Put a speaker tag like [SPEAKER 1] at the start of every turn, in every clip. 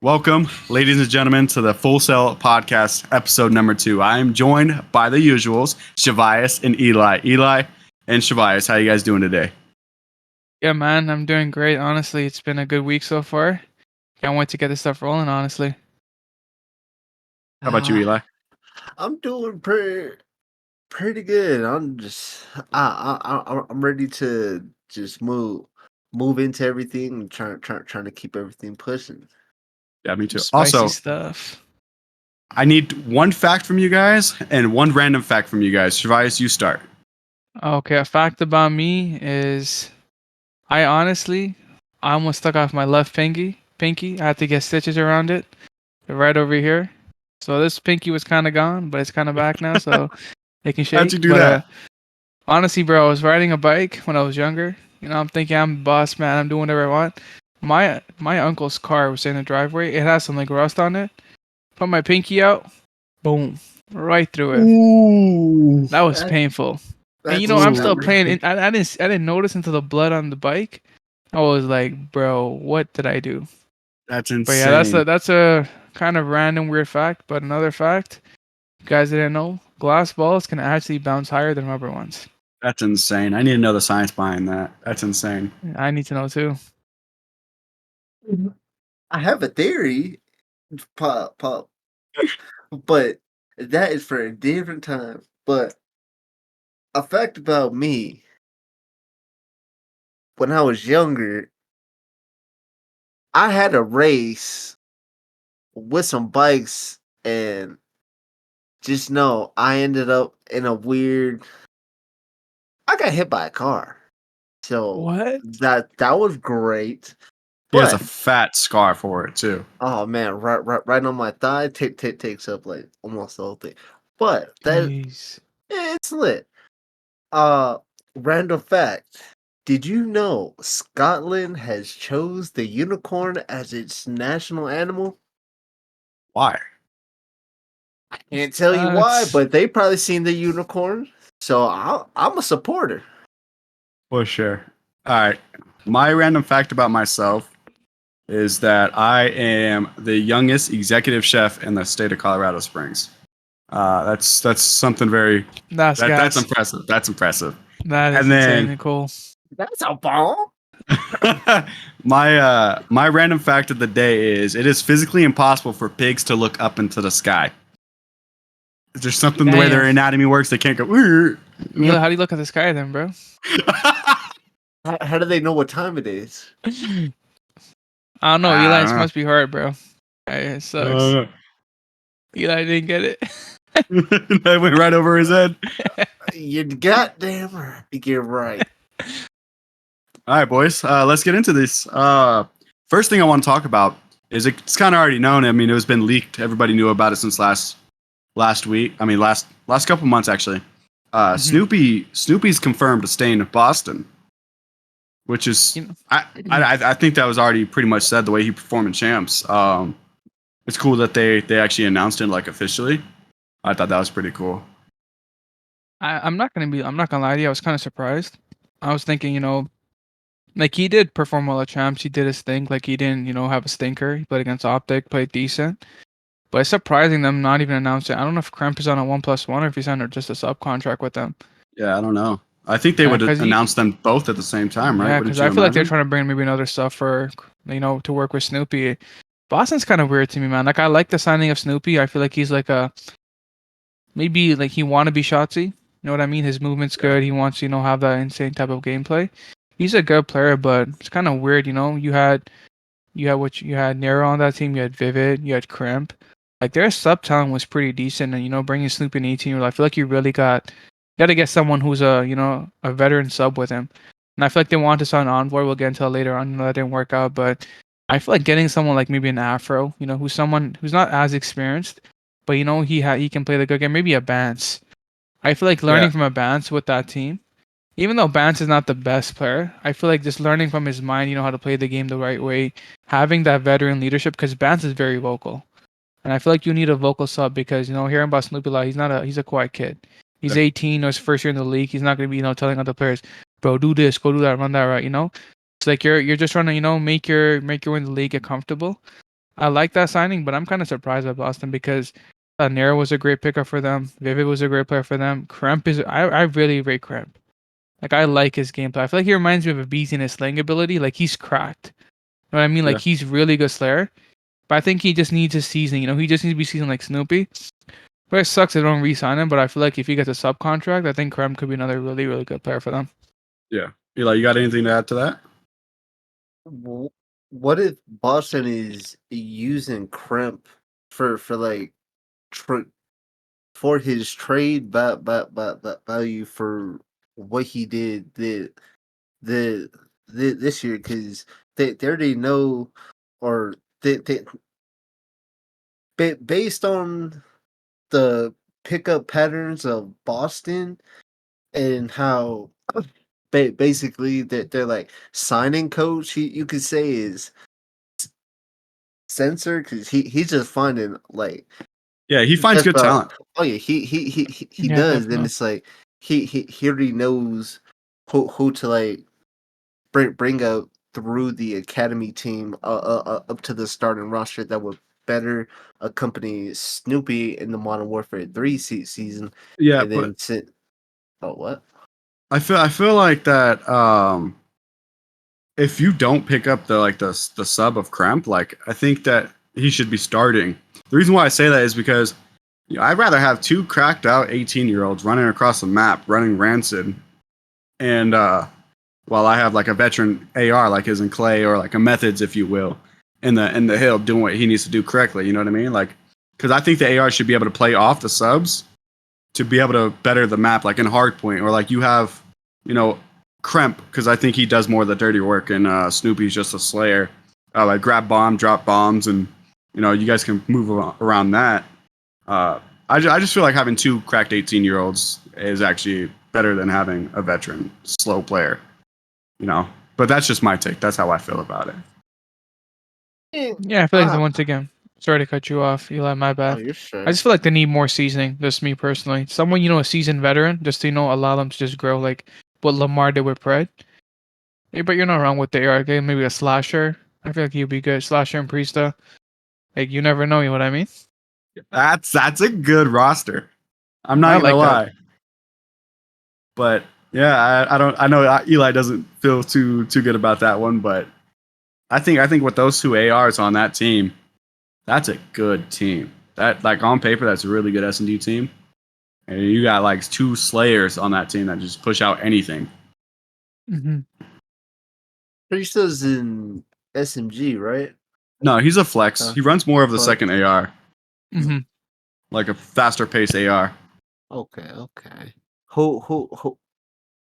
[SPEAKER 1] Welcome, ladies and gentlemen, to the Full Sail Podcast, episode number 2. I am joined by the usuals, Shavias and Eli. Eli and Shavias, how you guys doing today?
[SPEAKER 2] Yeah, man, I'm doing great. Honestly, it's been a good week so far. Can't wait to get this stuff rolling, honestly.
[SPEAKER 1] How about you, Eli?
[SPEAKER 3] I'm doing pretty good. I'm ready to just move into everything and trying to keep everything pushing.
[SPEAKER 1] Yeah, me too.
[SPEAKER 2] Spicy
[SPEAKER 1] Also,
[SPEAKER 2] stuff.
[SPEAKER 1] I need one fact from you guys and one random fact from you guys. Shavias, you start.
[SPEAKER 2] Okay, a fact about me is I almost took off my left pinky. I had to get stitches around it. Right over here. So this pinky was kind of gone, but it's kind of back now, so it can shake.
[SPEAKER 1] How'd you do
[SPEAKER 2] but
[SPEAKER 1] that?
[SPEAKER 2] honestly, bro, I was riding a bike when I was younger. I'm thinking I'm the boss man. I'm doing whatever I want. My uncle's car was in the driveway. It has some like rust on it. Put my pinky out. Boom. Right through it.
[SPEAKER 1] Ooh.
[SPEAKER 2] That was painful. And I'm still playing. I didn't notice until the blood on the bike. I was like, bro, what did I do?
[SPEAKER 1] That's insane.
[SPEAKER 2] But yeah, that's a kind of random weird fact. But another fact, you guys didn't know, glass balls can actually bounce higher than rubber ones.
[SPEAKER 1] That's insane. I need to know the science behind that. That's insane.
[SPEAKER 2] I need to know too.
[SPEAKER 3] I have a theory, pop, but that is for a different time. But a fact about me, when I was younger, I had a race with some bikes, and just know I ended up in a weird. I got hit by a car. So
[SPEAKER 2] What?
[SPEAKER 3] that was great.
[SPEAKER 1] He has a fat scar for it too.
[SPEAKER 3] Oh man, right on my thigh. Takes up like almost the whole thing. But
[SPEAKER 2] Jeez.
[SPEAKER 3] it's lit. Random fact. Did you know Scotland has chose the unicorn as its national animal?
[SPEAKER 1] Why?
[SPEAKER 3] I can't tell you why, but they probably seen the unicorn. So I'm a supporter.
[SPEAKER 1] For sure. All right. My random fact about myself is that I am the youngest executive chef in the state of Colorado Springs. That's something very
[SPEAKER 2] that's
[SPEAKER 1] impressive. That's impressive.
[SPEAKER 2] That is insane and cool.
[SPEAKER 3] That's a bomb.
[SPEAKER 1] My random fact of the day is it is physically impossible for pigs to look up into the sky. Is there something the way their anatomy works? They can't go.
[SPEAKER 2] How do you look at the sky then, bro?
[SPEAKER 3] How do they know what time it is?
[SPEAKER 2] I don't know. Eli's must be hard, bro. It sucks. Eli didn't get it.
[SPEAKER 1] That went right over his head.
[SPEAKER 3] You goddamn right. You're right.
[SPEAKER 1] All right, boys. Let's get into this. First thing I want to talk about is it's kind of already known. I mean, it was been leaked. Everybody knew about it since last week. I mean, last couple months actually. Snoopy's confirmed to stay in Boston, which is I think that was already pretty much said the way he performed in Champs. It's cool that they actually announced it like officially. I thought that was pretty cool.
[SPEAKER 2] I'm not gonna lie to you. I was kind of surprised. I was thinking, like he did perform well at Champs. He did his thing. Like he didn't, have a stinker. He played against Optic, played decent. But it's surprising them not even announcing. I don't know if Kremp is on a 1+1 or if he's under just a subcontract with them.
[SPEAKER 1] Yeah, I don't know. I think they would announce them both at the same time, right?
[SPEAKER 2] Yeah, because I feel like they're trying to bring maybe another stuff for, to work with Snoopy. Boston's kind of weird to me, man. Like I like the signing of Snoopy. I feel like he's like maybe like he want to be Shotsy. You know what I mean? His movement's good. He wants, have that insane type of gameplay. He's a good player, but it's kind of weird, You had Nero on that team. You had Vivid. You had Kremp. Like their sub talent was pretty decent, and bringing Snoopy in 18, I feel like you really got to get someone who's a veteran sub with him. And I feel like they want to sign Envoy. We'll get into that later on. That didn't work out, but I feel like getting someone like maybe an Afro, who's someone who's not as experienced, but he can play the good game. Maybe a Bance. I feel like learning from a Bance with that team, even though Bance is not the best player, I feel like just learning from his mind, how to play the game the right way, having that veteran leadership, because Bance is very vocal. And I feel like you need a vocal sub because, hearing about Snoopy he's a quiet kid. He's 18, his first year in the league. He's not going to be, telling other players, bro, do this, go do that, run that right, It's like you're just trying to, make your way in the league, get comfortable. I like that signing, but I'm kind of surprised by Boston because Nero was a great pickup for them. Vivek was a great player for them. Kremp is I really rate Kremp. Like I like his gameplay. I feel like he reminds me of a beast in his slaying ability. Like he's cracked. You know what I mean? Like
[SPEAKER 1] Yeah.
[SPEAKER 2] he's really good slayer. But I think he just needs a season. He just needs to be seasoned like Snoopy. But it sucks they don't re-sign him. But I feel like if he gets a subcontract, I think Kremp could be another really, really good player for them.
[SPEAKER 1] Yeah. Eli, you got anything to add to that?
[SPEAKER 3] W- What if Boston is using Crimp for like tr- for his trade value for what he did the, this year? Because they already know, or based on the pickup patterns of Boston and how basically they're like signing coach, you could say is censored because he's just finding like
[SPEAKER 1] Yeah, he finds
[SPEAKER 3] just
[SPEAKER 1] good talent.
[SPEAKER 3] oh yeah he
[SPEAKER 2] Yeah,
[SPEAKER 3] does, and
[SPEAKER 2] definitely.
[SPEAKER 3] it's like he already knows who to like bring up through the academy team up to the starting roster that would better accompany Snoopy in the Modern Warfare 3 season,
[SPEAKER 1] Yeah,
[SPEAKER 3] and
[SPEAKER 1] but
[SPEAKER 3] then sit. Oh what?
[SPEAKER 1] I feel like that if you don't pick up the sub of Kremp, like I think that he should be starting. The reason why I say that is because I'd rather have two cracked out 18-year-olds running across the map, running rancid, and while I have like a veteran AR like his in Clay or like a Methods, if you will, in the hill doing what he needs to do correctly. You know what I mean? Like, because I think the AR should be able to play off the subs to be able to better the map, like in Hardpoint, or like you have, you know, Kremp, because I think he does more of the dirty work, and Snoopy's just a slayer. Like grab bomb, drop bombs, and you guys can move around that. I just feel like having two cracked 18-year-olds is actually better than having a veteran slow player. But that's just my take. That's how I feel about it.
[SPEAKER 2] Yeah, I feel like once again, sorry to cut you off, Eli. My
[SPEAKER 3] Oh,
[SPEAKER 2] bad.
[SPEAKER 3] you're
[SPEAKER 2] I
[SPEAKER 3] sure.
[SPEAKER 2] just feel like they need more seasoning. Just me personally, someone a seasoned veteran, just to allow them to just grow like what Lamar did with Pred. Hey, but you're not wrong with the AR game. Maybe a slasher. I feel like he'd be good. Slasher and Priesta. Like you never know. You know what I mean?
[SPEAKER 1] That's a good roster. I'm not
[SPEAKER 2] I
[SPEAKER 1] gonna
[SPEAKER 2] like that.
[SPEAKER 1] lie, but yeah, I don't. I know Eli doesn't feel too good about that one, but I think with those two ARs on that team, that's a good team. That like on paper, that's a really good S&D team, and you got like two Slayers on that team that just push out anything.
[SPEAKER 2] Hmm.
[SPEAKER 3] Priesta's in SMG, right?
[SPEAKER 1] No, he's a flex. He runs more of the
[SPEAKER 3] Flex.
[SPEAKER 1] second AR,
[SPEAKER 2] Hmm.
[SPEAKER 1] like a faster pace AR.
[SPEAKER 3] Okay. Who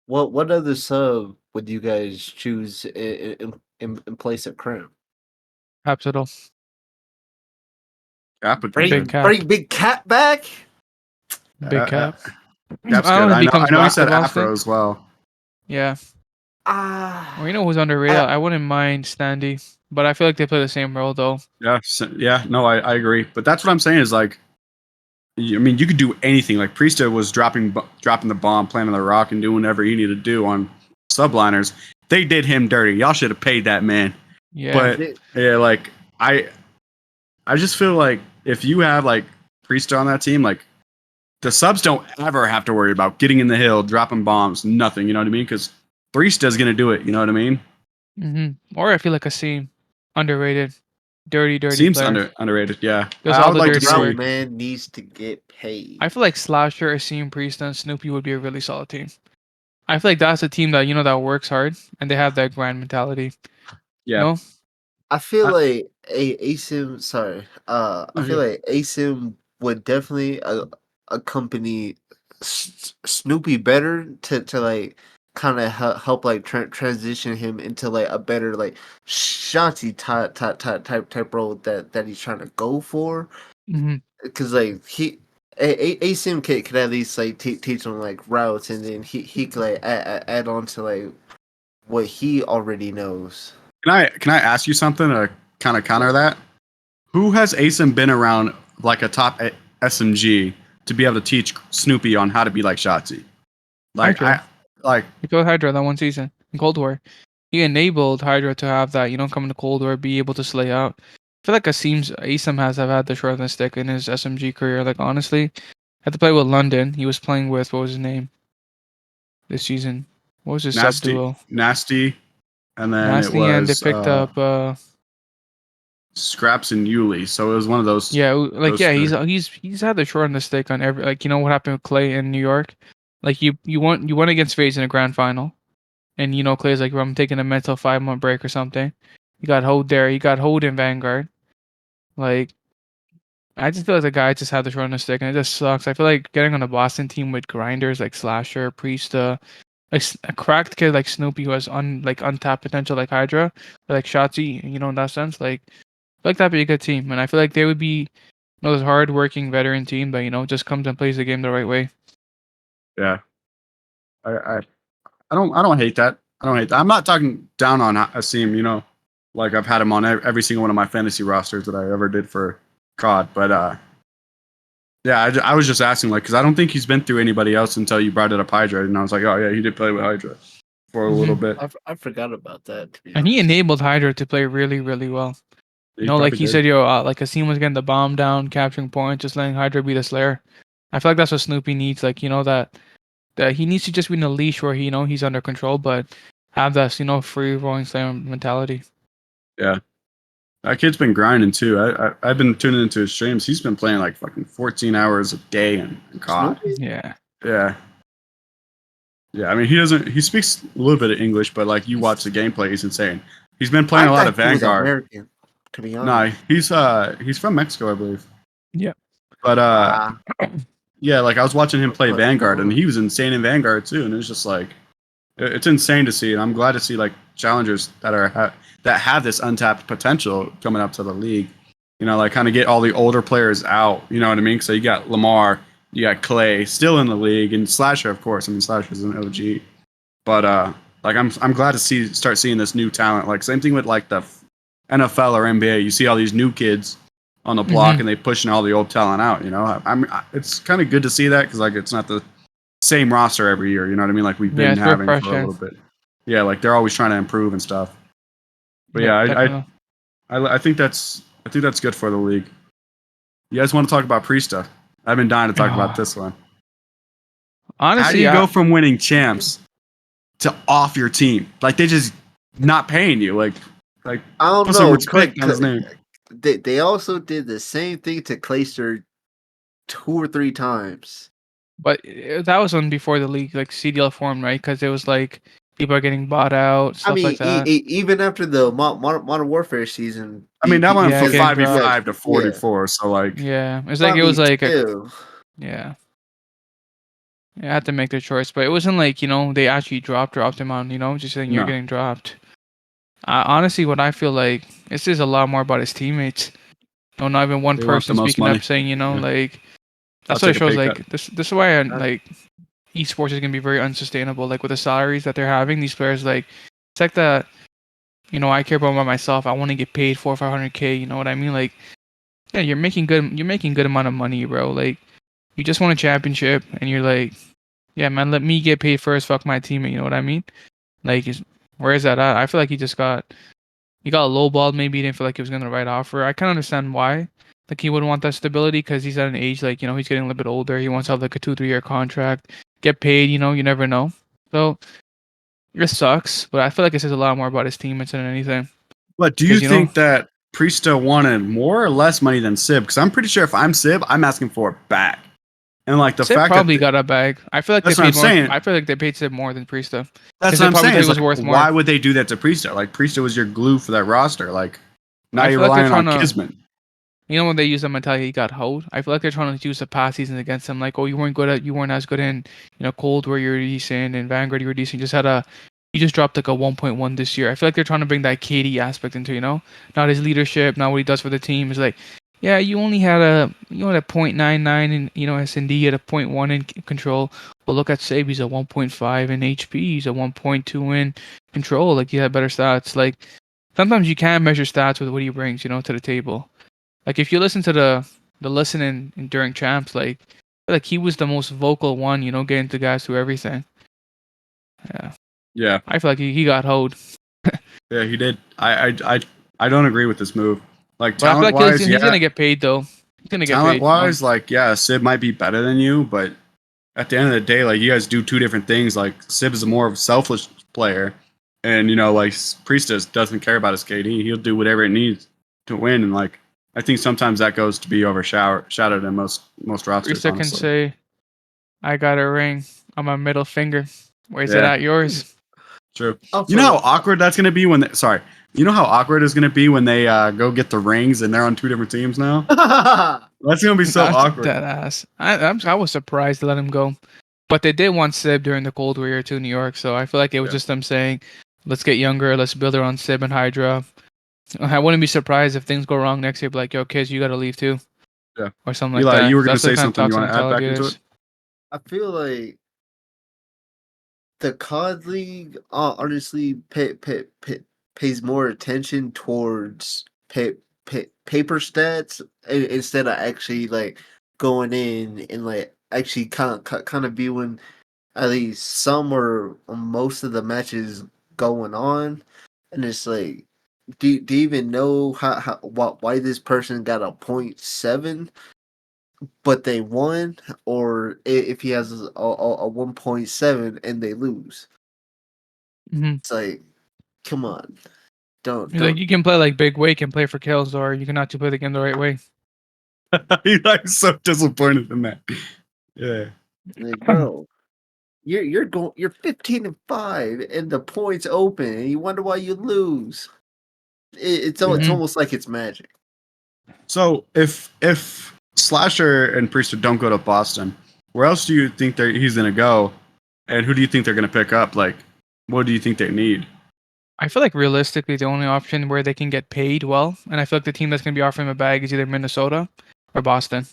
[SPEAKER 3] what other sub would you guys choose in place of Crimp?
[SPEAKER 2] Capsule.
[SPEAKER 1] Cap would be
[SPEAKER 2] Big
[SPEAKER 1] good.
[SPEAKER 2] cap.
[SPEAKER 3] Bring Big Cat back?
[SPEAKER 2] Big cap.
[SPEAKER 1] Cap's
[SPEAKER 2] I
[SPEAKER 1] good.
[SPEAKER 2] don't know if
[SPEAKER 1] I
[SPEAKER 2] he
[SPEAKER 1] know. I
[SPEAKER 2] comes
[SPEAKER 1] know. He
[SPEAKER 2] back to
[SPEAKER 1] said Afro
[SPEAKER 2] Boston.
[SPEAKER 1] as well.
[SPEAKER 2] Yeah. Or
[SPEAKER 3] Ah,
[SPEAKER 2] who's underrated?
[SPEAKER 3] I,
[SPEAKER 2] I wouldn't mind Standy, but I feel like they play the same role though.
[SPEAKER 1] Yeah. Yeah. No, I agree. But that's what I'm saying is like, I mean, you could do anything. Like Priesta was dropping the bomb, planting the rock, and doing whatever he needed to do on subliners. They did him dirty. Y'all should have paid that man.
[SPEAKER 2] Yeah.
[SPEAKER 1] But yeah, like I just feel like if you have like Priesta on that team, like the subs don't ever have to worry about getting in the hill, dropping bombs, nothing. You know what I mean? Because Priesta's gonna do it. You know what I mean?
[SPEAKER 2] Or I feel like a seam, underrated, dirty
[SPEAKER 1] Seems
[SPEAKER 2] player.
[SPEAKER 1] underrated. Yeah,
[SPEAKER 2] Does
[SPEAKER 1] I
[SPEAKER 2] all
[SPEAKER 1] would
[SPEAKER 2] the
[SPEAKER 1] like to
[SPEAKER 2] dirty
[SPEAKER 1] see.
[SPEAKER 2] work.
[SPEAKER 3] man needs to get
[SPEAKER 2] I
[SPEAKER 3] paid.
[SPEAKER 2] feel like Slasher, Asim, Priest, and Snoopy would be a really solid team. I feel like that's a team that that works hard and they have that grind mentality.
[SPEAKER 1] Yeah,
[SPEAKER 2] No,
[SPEAKER 3] I feel
[SPEAKER 1] I,
[SPEAKER 3] like a ASIM. Sorry, I
[SPEAKER 1] oh,
[SPEAKER 3] feel
[SPEAKER 1] yeah.
[SPEAKER 3] like ASIM would definitely accompany Snoopy better to like kind of help like transition him into like a better like Shanti type role that he's trying to go for.
[SPEAKER 2] hmm
[SPEAKER 3] Because like ASIM could at least like teach him like routes, and then he could like add on to like what he already knows.
[SPEAKER 1] Can I ask you something to kind of counter that? Who has ASIM been around like a top SMG to be able to teach Snoopy on how to be like Shotzi? Like
[SPEAKER 2] Hydra.
[SPEAKER 1] I like
[SPEAKER 2] He killed Hydra that one season in Cold War. He enabled Hydra to have that, come into Cold War, be able to slay out. feel like Asim has have had the short end of the stick in his SMG career. Like honestly, had to play with London. He was playing with what was his name this season? What was his sub duo?
[SPEAKER 1] Nasty, and then it
[SPEAKER 2] Nasty, and they
[SPEAKER 1] was
[SPEAKER 2] picked up.
[SPEAKER 1] Scraps and Yuli. So it was one of those.
[SPEAKER 2] Yeah, like
[SPEAKER 1] those
[SPEAKER 2] yeah,
[SPEAKER 1] three.
[SPEAKER 2] he's had the short end of the stick on every, like, you know what happened with Clay in New York. Like you won against FaZe in a grand final, and you know Clay's like, I'm taking a mental 5 month break or something. He got hold there. He got hold in Vanguard. Like I just feel like the guy just had the short end of the stick, and it just sucks. I feel like getting on a Boston team with grinders like Slasher, Priest, a cracked kid like Snoopy who has untapped potential like Hydra, or like Shotzi, you know, in that sense. Like I feel like that'd be a good team, and I feel like they would be, you know, this hard-working veteran team that, you know, just comes and plays the game the right way.
[SPEAKER 1] Yeah, I I don't hate that. I don't hate that. I'm not talking down on Asim. You know, like I've had him on every single one of my fantasy rosters that I ever did for COD. But yeah, I was just asking, like, because I don't think he's been through anybody else until you brought it up Hydra, and I was like, oh yeah, he did play with Hydra for a little bit.
[SPEAKER 3] I forgot about that. To be
[SPEAKER 2] And he
[SPEAKER 3] honest.
[SPEAKER 2] enabled Hydra to play really, really well.
[SPEAKER 1] He
[SPEAKER 2] You know, like
[SPEAKER 1] probably
[SPEAKER 2] he
[SPEAKER 1] did.
[SPEAKER 2] said, like Asim was getting the bomb down, capturing points, just letting Hydra be the Slayer. I feel like that's what Snoopy needs. Like, you know, that he needs to just be in a leash where he, you know, he's under control, but have that, you know, free rolling Slayer mentality.
[SPEAKER 1] Yeah, that kid's been grinding too. I've been tuning into his streams. He's been playing like fucking 14 hours a day in COD.
[SPEAKER 3] Snoopy?
[SPEAKER 2] Yeah.
[SPEAKER 1] Yeah. Yeah, I mean he speaks a little bit of English, but like you watch the gameplay, he's insane. He's been playing
[SPEAKER 3] I
[SPEAKER 1] a lot
[SPEAKER 3] thought
[SPEAKER 1] of
[SPEAKER 3] he was
[SPEAKER 1] Vanguard.
[SPEAKER 3] American. To be
[SPEAKER 1] No,
[SPEAKER 3] honest.
[SPEAKER 1] he's from Mexico, I believe.
[SPEAKER 2] Yeah.
[SPEAKER 1] But
[SPEAKER 3] Ah,
[SPEAKER 1] yeah, like I was watching him play
[SPEAKER 3] but
[SPEAKER 1] Vanguard, and he was insane in Vanguard too, and it was just like it's insane to see, and I'm glad to see like challengers that that have this untapped potential coming up to the league. You know, like kind of get all the older players out. You know what I mean? So you got Lamar, you got Clay still in the league, and Slasher, of course. I mean, Slasher's an OG, but like I'm glad to start seeing this new talent. Like same thing with like the NFL or NBA. You see all these new kids on the block, and they pushing all the old talent out. You know, it's kind of good to see that because like it's not the same roster every year. You know what I mean? Like we've
[SPEAKER 2] Yeah,
[SPEAKER 1] been
[SPEAKER 2] it's
[SPEAKER 1] having for a
[SPEAKER 2] refreshing.
[SPEAKER 1] little bit. Yeah, like they're always trying to improve and stuff. But
[SPEAKER 2] Yeah,
[SPEAKER 1] yeah,
[SPEAKER 2] definitely.
[SPEAKER 1] I think that's good for the league. You guys want to talk about Priesta? I've been dying to talk about this one. How do
[SPEAKER 2] Honestly,
[SPEAKER 1] you go from winning champs to off your team? Like they just not paying you. Like
[SPEAKER 3] I don't
[SPEAKER 1] put some
[SPEAKER 3] know.
[SPEAKER 1] respect on his name.
[SPEAKER 3] They also did the same thing to Clayster 2 or 3 times.
[SPEAKER 2] but that was on before the league, like CDL formed, right? Because it was like people are getting bought out,
[SPEAKER 3] I
[SPEAKER 2] stuff
[SPEAKER 3] mean,
[SPEAKER 2] like that.
[SPEAKER 3] even after the Modern Warfare season,
[SPEAKER 1] I mean, that went
[SPEAKER 2] Yeah,
[SPEAKER 1] from
[SPEAKER 2] getting
[SPEAKER 1] 5v5 to
[SPEAKER 3] yeah.
[SPEAKER 1] 44. So like,
[SPEAKER 2] Yeah, it's
[SPEAKER 3] But
[SPEAKER 2] like
[SPEAKER 3] I
[SPEAKER 2] it was
[SPEAKER 3] mean,
[SPEAKER 2] like a
[SPEAKER 3] still,
[SPEAKER 2] yeah. I had to make their choice, but it wasn't like, you know, they actually dropped him on, you know, just saying you're
[SPEAKER 1] no,
[SPEAKER 2] getting dropped. Honestly, what I feel like this is a lot more about his teammates. No, not even one
[SPEAKER 1] they want the
[SPEAKER 2] person
[SPEAKER 1] most
[SPEAKER 2] speaking
[SPEAKER 1] money.
[SPEAKER 2] up saying, you know,
[SPEAKER 1] Yeah.
[SPEAKER 2] like
[SPEAKER 1] I'll
[SPEAKER 2] that's what it
[SPEAKER 1] take a
[SPEAKER 2] shows.
[SPEAKER 1] pay cut.
[SPEAKER 2] Like this is why
[SPEAKER 3] uh,
[SPEAKER 2] like esports is gonna be very unsustainable. Like with the salaries that they're having, these players like it's like that. You know, I care about myself. I want to get paid 400-500K. You know what I mean? Like, yeah, you're making good. You're making good amount of money, bro. Like, you just won a championship, and you're like, yeah, man, let me get paid first. Fuck my teammate. You know what I mean? Like, where is that at? I feel like he got lowballed. Maybe he didn't feel like he was getting the right offer. I can understand why. Like he would want that stability because he's at an age like, you know, he's getting a little bit older. He wants to have like a 2-3 year contract, get paid. You know, you never know. So it sucks, but I feel like it says a lot more about his teammates than anything.
[SPEAKER 1] But do you
[SPEAKER 2] Because you know,
[SPEAKER 1] think that Priesta wanted more or less money than Sib? Because I'm pretty sure if I'm Sib, I'm asking for it back. And like the
[SPEAKER 2] Sip
[SPEAKER 1] fact
[SPEAKER 2] probably
[SPEAKER 1] that
[SPEAKER 2] got a bag. I feel like they
[SPEAKER 1] that's what I'm
[SPEAKER 2] paid more.
[SPEAKER 1] saying.
[SPEAKER 2] I feel like they paid Sip more than Priesta.
[SPEAKER 1] That's
[SPEAKER 2] Because
[SPEAKER 1] what
[SPEAKER 2] they
[SPEAKER 1] I'm
[SPEAKER 2] probably
[SPEAKER 1] saying.
[SPEAKER 2] thought he
[SPEAKER 1] It's
[SPEAKER 2] was
[SPEAKER 1] like,
[SPEAKER 2] worth
[SPEAKER 1] why
[SPEAKER 2] more.
[SPEAKER 1] would they do that to Priesta? Like Priesta was your glue for that roster. Like now
[SPEAKER 2] I
[SPEAKER 1] you're
[SPEAKER 2] feel like they're
[SPEAKER 1] relying on
[SPEAKER 2] trying to.
[SPEAKER 1] Kismet.
[SPEAKER 2] You know when they use the mentality he got hold. I feel like they're trying to use the past seasons against him. Like, oh, you weren't as good in, you know, Cold where you were decent, and Vanguard you were decent. You just dropped like a 1.1 this year. I feel like they're trying to bring that KD aspect into, you know, not his leadership, not what he does for the team. It's like, yeah, you had a .99 in, you know, S&D, you had a .1 in control. But look at Sabe, he's a 1.5 in HP, he's a 1.2 in control. Like he had better stats. Like sometimes you can measure stats with what he brings, you know, to the table. Like if you listen to the listening during champs, like he was the most vocal one, you know, getting the guys through everything. Yeah,
[SPEAKER 1] Yeah,
[SPEAKER 2] I feel like he got hold.
[SPEAKER 1] yeah, he did. I don't agree with this move. Like
[SPEAKER 2] But I feel
[SPEAKER 1] talent
[SPEAKER 2] like
[SPEAKER 1] wise,
[SPEAKER 2] he's gonna get paid though. He's gonna get
[SPEAKER 1] talent
[SPEAKER 2] paid.
[SPEAKER 1] wise, like yeah, Sib might be better than you, but at the end of the day, like you guys do two different things. Like Sib is a more of a selfish player, and like Priestess doesn't care about his KD. He'll do whatever it needs to win, and like I think sometimes that goes to be overshadowed in most rosters.
[SPEAKER 2] Priesta can
[SPEAKER 1] Honestly,
[SPEAKER 2] say, "I got a ring on my middle finger. Where's it
[SPEAKER 1] yeah,
[SPEAKER 2] at? Yours?"
[SPEAKER 1] true.
[SPEAKER 3] I'll
[SPEAKER 1] You know how
[SPEAKER 3] put
[SPEAKER 1] awkward that's gonna be when sorry. You know how awkward it's gonna be when they go get the rings and they're on two different teams now. That's gonna be so
[SPEAKER 2] That's
[SPEAKER 1] awkward.
[SPEAKER 2] dead ass. I was surprised to let him go, but they did want Sib during the Cold War to New York, so I feel like it was
[SPEAKER 1] Yeah.
[SPEAKER 2] just them saying, "Let's get younger. Let's build around Sib and Hydra." I wouldn't be surprised if things go wrong next year. Be like, "Yo, kids, you got to leave too,"
[SPEAKER 1] Yeah.
[SPEAKER 2] or something like
[SPEAKER 1] Eli,
[SPEAKER 2] that.
[SPEAKER 1] you were
[SPEAKER 2] 'Cause
[SPEAKER 1] gonna
[SPEAKER 2] that's the
[SPEAKER 1] say
[SPEAKER 2] kind of
[SPEAKER 1] something. You
[SPEAKER 2] toxic
[SPEAKER 1] want to add
[SPEAKER 2] mentality
[SPEAKER 1] back
[SPEAKER 2] it
[SPEAKER 1] into
[SPEAKER 2] is.
[SPEAKER 1] it?
[SPEAKER 3] I feel like the COD League honestly pays more attention towards paper stats instead of actually like going in and like actually kind of viewing at least some or most of the matches going on, and it's like, do you even know why this person got a .7 but they won, or if he has a 1.7 and they lose?
[SPEAKER 2] Mm-hmm.
[SPEAKER 3] It's like, come on,
[SPEAKER 2] Like
[SPEAKER 3] don't
[SPEAKER 2] you can play like Big Wake and play for kills, or you can actually play the game the right way.
[SPEAKER 1] Eli's so disappointed in that. Yeah.
[SPEAKER 3] like, bro. You're 15-5 and the points open and you wonder why you lose. It's
[SPEAKER 2] Mhm.
[SPEAKER 3] almost like it's magic.
[SPEAKER 1] So if Slasher and Priester don't go to Boston, where else do you think he's gonna go? And who do you think they're gonna pick up? Like, what do you think they need?
[SPEAKER 2] I feel like realistically, the only option where they can get paid well, and I feel like the team that's going to be offering him a bag is either Minnesota or Boston.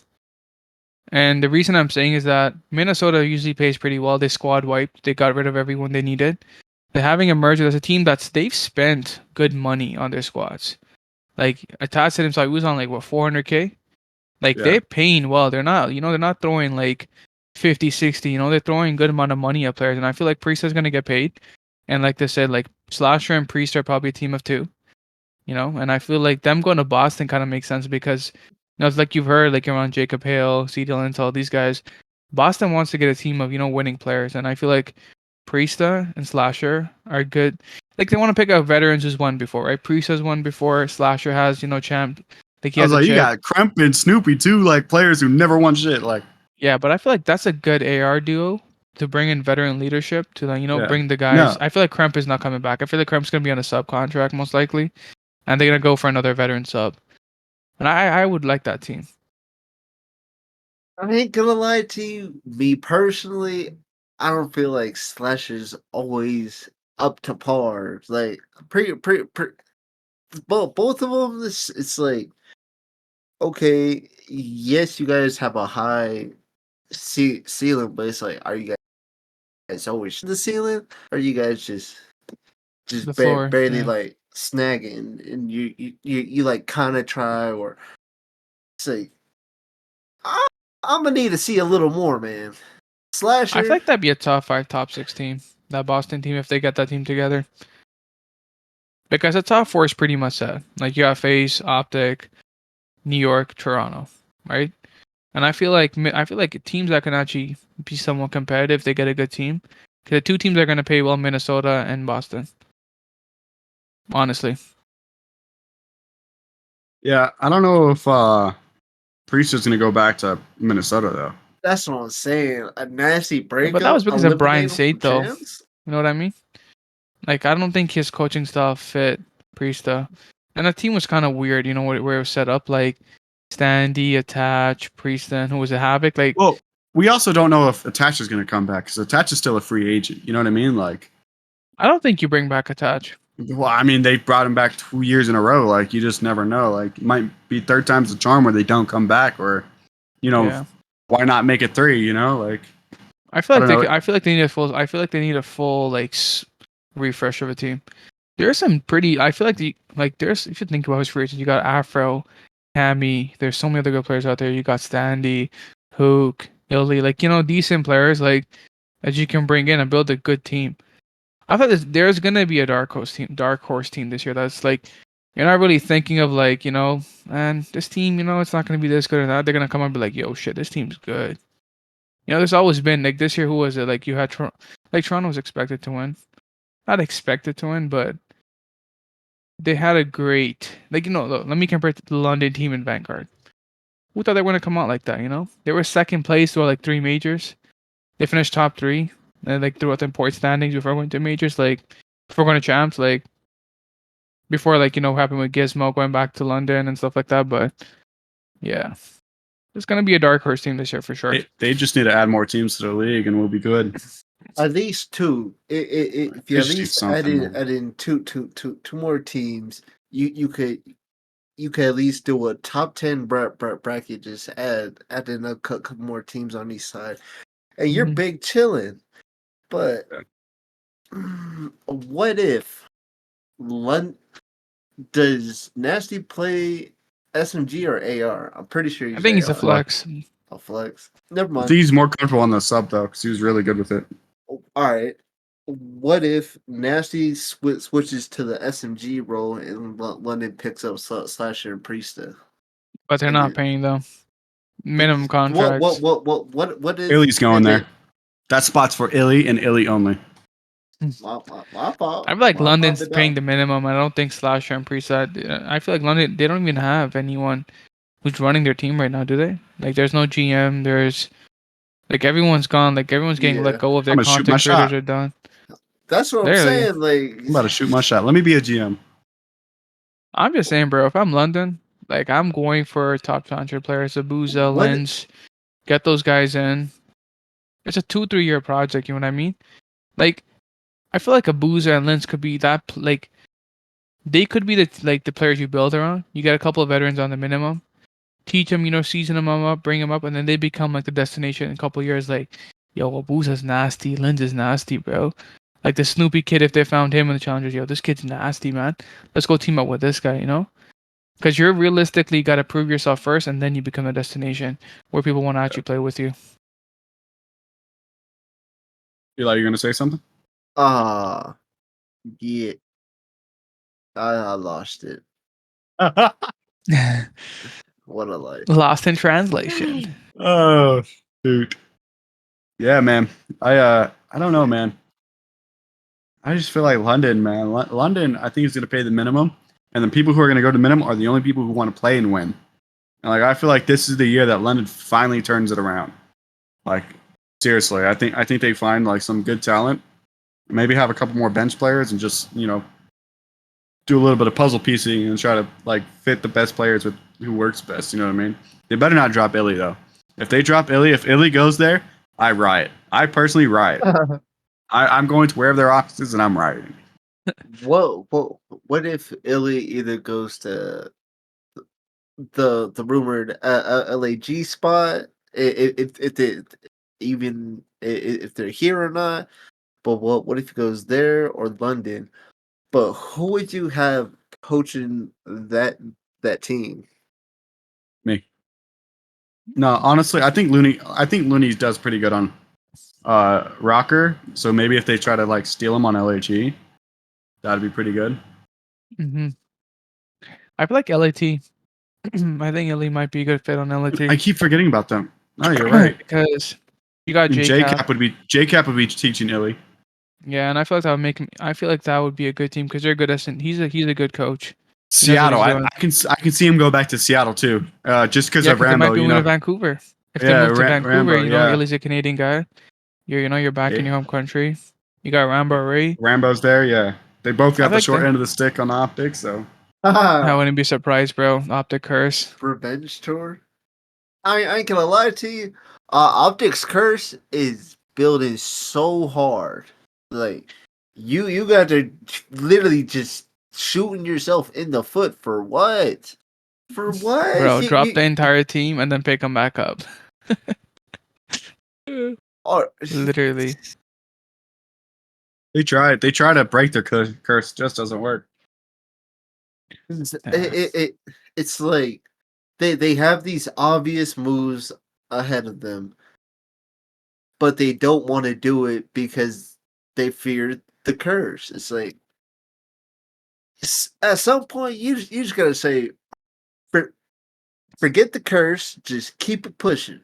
[SPEAKER 2] And the reason I'm saying is that Minnesota usually pays pretty well. They squad wiped. They got rid of everyone they needed. They're having emerged as a team they've spent good money on their squads. Like Attach said himself, he was on like what 400K. Like
[SPEAKER 1] Yeah.
[SPEAKER 2] they're paying well. They're not, they're not throwing like 50, 60. They're throwing good amount of money at players, and I feel like Priest is gonna get paid. And like they said, like Slasher and Priest are probably a team of two. And I feel like them going to Boston kind of makes sense because it's like you've heard like around Jacob Hale, CDL Intel, these guys. Boston wants to get a team of winning players, and I feel like Priesta and Slasher are good. Like they want to pick up veterans who's won before, right? Priesta's won before. Slasher has champ. Like he
[SPEAKER 1] I was
[SPEAKER 2] has a
[SPEAKER 1] like, you
[SPEAKER 2] chip.
[SPEAKER 1] got Kremp and Snoopy too, like players who never won shit. Like,
[SPEAKER 2] Yeah, but I feel like that's a good AR duo to bring in veteran leadership to like
[SPEAKER 1] yeah.
[SPEAKER 2] bring the guys.
[SPEAKER 1] No.
[SPEAKER 2] I feel like Kremp is not coming back. I feel like Kremp's gonna be on a subcontract most likely, and they're gonna go for another veteran sub. And I would like that team.
[SPEAKER 3] I ain't gonna lie to you. Me personally, I don't feel like Slasher's always up to par. Like both of them. It's like, okay, yes, you guys have a high ceiling, but it's like, are you guys always the ceiling? Or are you guys
[SPEAKER 2] The floor,
[SPEAKER 3] barely
[SPEAKER 2] yeah.
[SPEAKER 3] like snagging, and you like kind of try, or it's like, I'm gonna need to see a little more, man.
[SPEAKER 2] I feel
[SPEAKER 3] Slasher,
[SPEAKER 2] like that'd be a top 5, top 6 team. That Boston team if they get that team together. Because the top 4 is pretty much set. Like you got FaZe, Optic, New York, Toronto, right? And I feel like teams that can actually be somewhat competitive, they get a good team. 'Cause the two teams that are gonna pay well, Minnesota and Boston. Honestly.
[SPEAKER 1] Yeah, I don't know if Priest is gonna go back to Minnesota though.
[SPEAKER 3] that's what I'm saying. A nasty
[SPEAKER 2] Yeah, but that was
[SPEAKER 3] breakup,
[SPEAKER 2] because of Brian
[SPEAKER 3] eliminate him from
[SPEAKER 2] Sate though.
[SPEAKER 3] champs.
[SPEAKER 2] You know what I mean? Like I don't think his coaching style fit Priesta. And the team was kind of weird, where it was set up like Standy, Attach, Priesta, and who was it, Havoc? Like
[SPEAKER 1] Well, we also don't know if Attach is gonna come back because Attach is still a free agent. You know what I mean? Like,
[SPEAKER 2] I don't think you bring back Attach.
[SPEAKER 1] well, I mean, they brought him back 2 years in a row. Like, you just never know. Like, it might be third time's the charm where they don't come back, or
[SPEAKER 2] Yeah.
[SPEAKER 1] why not make it three? Like,
[SPEAKER 2] I feel
[SPEAKER 1] I
[SPEAKER 2] like
[SPEAKER 1] don't know.
[SPEAKER 2] I feel like they need a full. I feel like they need a full like refresh of a team. There's some pretty. I feel like there's, if you think about his free agents, you got Afro, Hammy. There's so many other good players out there. You got Standy, Hook, Illy. Like decent players like that you can bring in and build a good team. I thought there's gonna be a dark horse team this year. That's like You're not really thinking of like, man, this team, it's not gonna be this good or that. They're gonna come up and be like, yo, shit, this team's good. There's always been like this year. Who was it? Like you had Toronto was expected to win, not expected to win, but they had a great look, let me compare it to the London team in Vanguard. Who thought they were gonna come out like that? They were second place throughout like 3 majors. They finished top 3, and like throughout the point standings before going to majors, like before going to champs, like before like what happened with Gizmo going back to London and stuff like that. But yeah, it's gonna be a dark horse team this year for sure.
[SPEAKER 1] They just need to add more teams to the league, and we'll be good.
[SPEAKER 3] At least two. If
[SPEAKER 1] They
[SPEAKER 3] you at
[SPEAKER 1] just need
[SPEAKER 3] least add
[SPEAKER 1] something,
[SPEAKER 3] in,
[SPEAKER 1] man.
[SPEAKER 3] two more teams, you could at least do a top 10 bracket. Just add in a couple more teams on each side, and you're
[SPEAKER 2] Mhm.
[SPEAKER 3] big chilling. But what if does Nasty play SMG or AR? I'm pretty sure
[SPEAKER 2] I
[SPEAKER 3] he's
[SPEAKER 2] think he's a
[SPEAKER 3] AR.
[SPEAKER 2] flex.
[SPEAKER 3] A flex. Never
[SPEAKER 1] I
[SPEAKER 3] mind.
[SPEAKER 1] think he's more comfortable on the sub though, because he was really good with it.
[SPEAKER 3] All right. What if Nasty switches to the SMG role and London picks up Slasher and Priesta?
[SPEAKER 2] But they're
[SPEAKER 3] And
[SPEAKER 2] not
[SPEAKER 3] then
[SPEAKER 2] paying though. Minimum contracts.
[SPEAKER 3] what if
[SPEAKER 1] Illy's going
[SPEAKER 3] and
[SPEAKER 1] there. That spot's for Illy and Illy only.
[SPEAKER 3] my fault.
[SPEAKER 2] I feel like
[SPEAKER 3] My fault,
[SPEAKER 2] London's
[SPEAKER 3] big
[SPEAKER 2] paying
[SPEAKER 3] dog.
[SPEAKER 2] the minimum. I don't think Slasher and Preset. I feel like London, they don't even have anyone who's running their team right now, do they? Like, there's no GM. There's like everyone's gone. Like everyone's getting let
[SPEAKER 3] Yeah.
[SPEAKER 2] go of
[SPEAKER 1] I'm
[SPEAKER 2] their
[SPEAKER 1] gonna shoot my
[SPEAKER 2] content creators
[SPEAKER 1] shot.
[SPEAKER 2] are done.
[SPEAKER 3] That's what I'm
[SPEAKER 2] Literally,
[SPEAKER 3] saying. Like
[SPEAKER 1] I'm about to shoot my shot. Let me be a GM.
[SPEAKER 2] I'm just saying, bro. If I'm London, like I'm going for top 100 players, Abuza,
[SPEAKER 3] what
[SPEAKER 2] Lens, get those guys in. It's a 2-3 year project. You know what I mean? Like I feel like Abuza and Lens could be that. Like they could be the players you build around. You get a couple of veterans on the minimum, teach them, season them up, bring them up, and then they become like the destination in a couple of years. Like, yo, Abuza's nasty, Lens is nasty, bro. Like the Snoopy kid, if they found him in the challengers, yo, this kid's nasty, man. Let's go team up with this guy. Because you're realistically got to prove yourself first, and then you become a destination where people want to actually play with you.
[SPEAKER 1] Eli, you gonna say something?
[SPEAKER 3] ah yeah. I lost it. What a life.
[SPEAKER 2] Lost in translation.
[SPEAKER 1] Oh shoot. Yeah, man. I don't know, man. I just feel like London, man. London, I think is gonna pay the minimum, and the people who are gonna go to minimum are the only people who want to play and win. And like I feel like this is the year that London finally turns it around. Like seriously, I think they find like some good talent. Maybe have a couple more bench players and just do a little bit of puzzle piecing and try to like fit the best players with who works best. You know what I mean? They better not drop Illy though. If they drop Illy, if Illy goes there, I riot. I personally riot. I'm going to wherever their office is and I'm rioting.
[SPEAKER 3] What if Illy either goes to the rumored LAG spot, if they even if they're here or not? But what if he goes there or London? But who would you have coaching that team?
[SPEAKER 1] Me. No, honestly, I think Looney does pretty good on Rocker. So maybe if they try to like steal him on LHE, that'd be pretty good.
[SPEAKER 2] hmm I feel like LAT. I think LA might be a good fit on LAT.
[SPEAKER 1] I keep forgetting about them. No, you're right.
[SPEAKER 2] Because you got
[SPEAKER 1] JCap
[SPEAKER 2] JCap.
[SPEAKER 1] would be teaching Illy.
[SPEAKER 2] Yeah, and I feel like that would make him. I feel like that would be a good team because they're good at. He's a good coach. He knows what
[SPEAKER 1] Seattle.
[SPEAKER 2] he's
[SPEAKER 1] I
[SPEAKER 2] doing.
[SPEAKER 1] can see him go back to Seattle too. Just because
[SPEAKER 2] Yeah,
[SPEAKER 1] of
[SPEAKER 2] because they might
[SPEAKER 1] Rambo,
[SPEAKER 2] be moving to Vancouver. If they
[SPEAKER 1] Yeah,
[SPEAKER 2] move to Vancouver,
[SPEAKER 1] Rambo. Yeah,
[SPEAKER 2] Illy's a Canadian guy. You're back in
[SPEAKER 1] Eh,
[SPEAKER 2] your home country. You got Rambo Ray.
[SPEAKER 1] Rambo's there. Yeah, they both
[SPEAKER 2] I
[SPEAKER 1] got
[SPEAKER 2] feel
[SPEAKER 1] the
[SPEAKER 2] like
[SPEAKER 1] short
[SPEAKER 2] that.
[SPEAKER 1] end of the stick on the optics. So
[SPEAKER 2] I wouldn't be surprised, bro. Optic curse.
[SPEAKER 3] Revenge tour. I ain't gonna lie to you. Optics Curse is building so hard. Like you got to literally just shooting yourself in the foot for what? For what?
[SPEAKER 2] Bro, drop the entire team and then pick them back up.
[SPEAKER 3] or,
[SPEAKER 2] Literally.
[SPEAKER 1] they tried. They try to break their curse. Just doesn't work.
[SPEAKER 2] Yeah.
[SPEAKER 3] it's like they have these obvious moves ahead of them, but they don't want to do it because they fear the curse. It's like At some point, you just gotta say, for, forget the curse, just keep it pushing.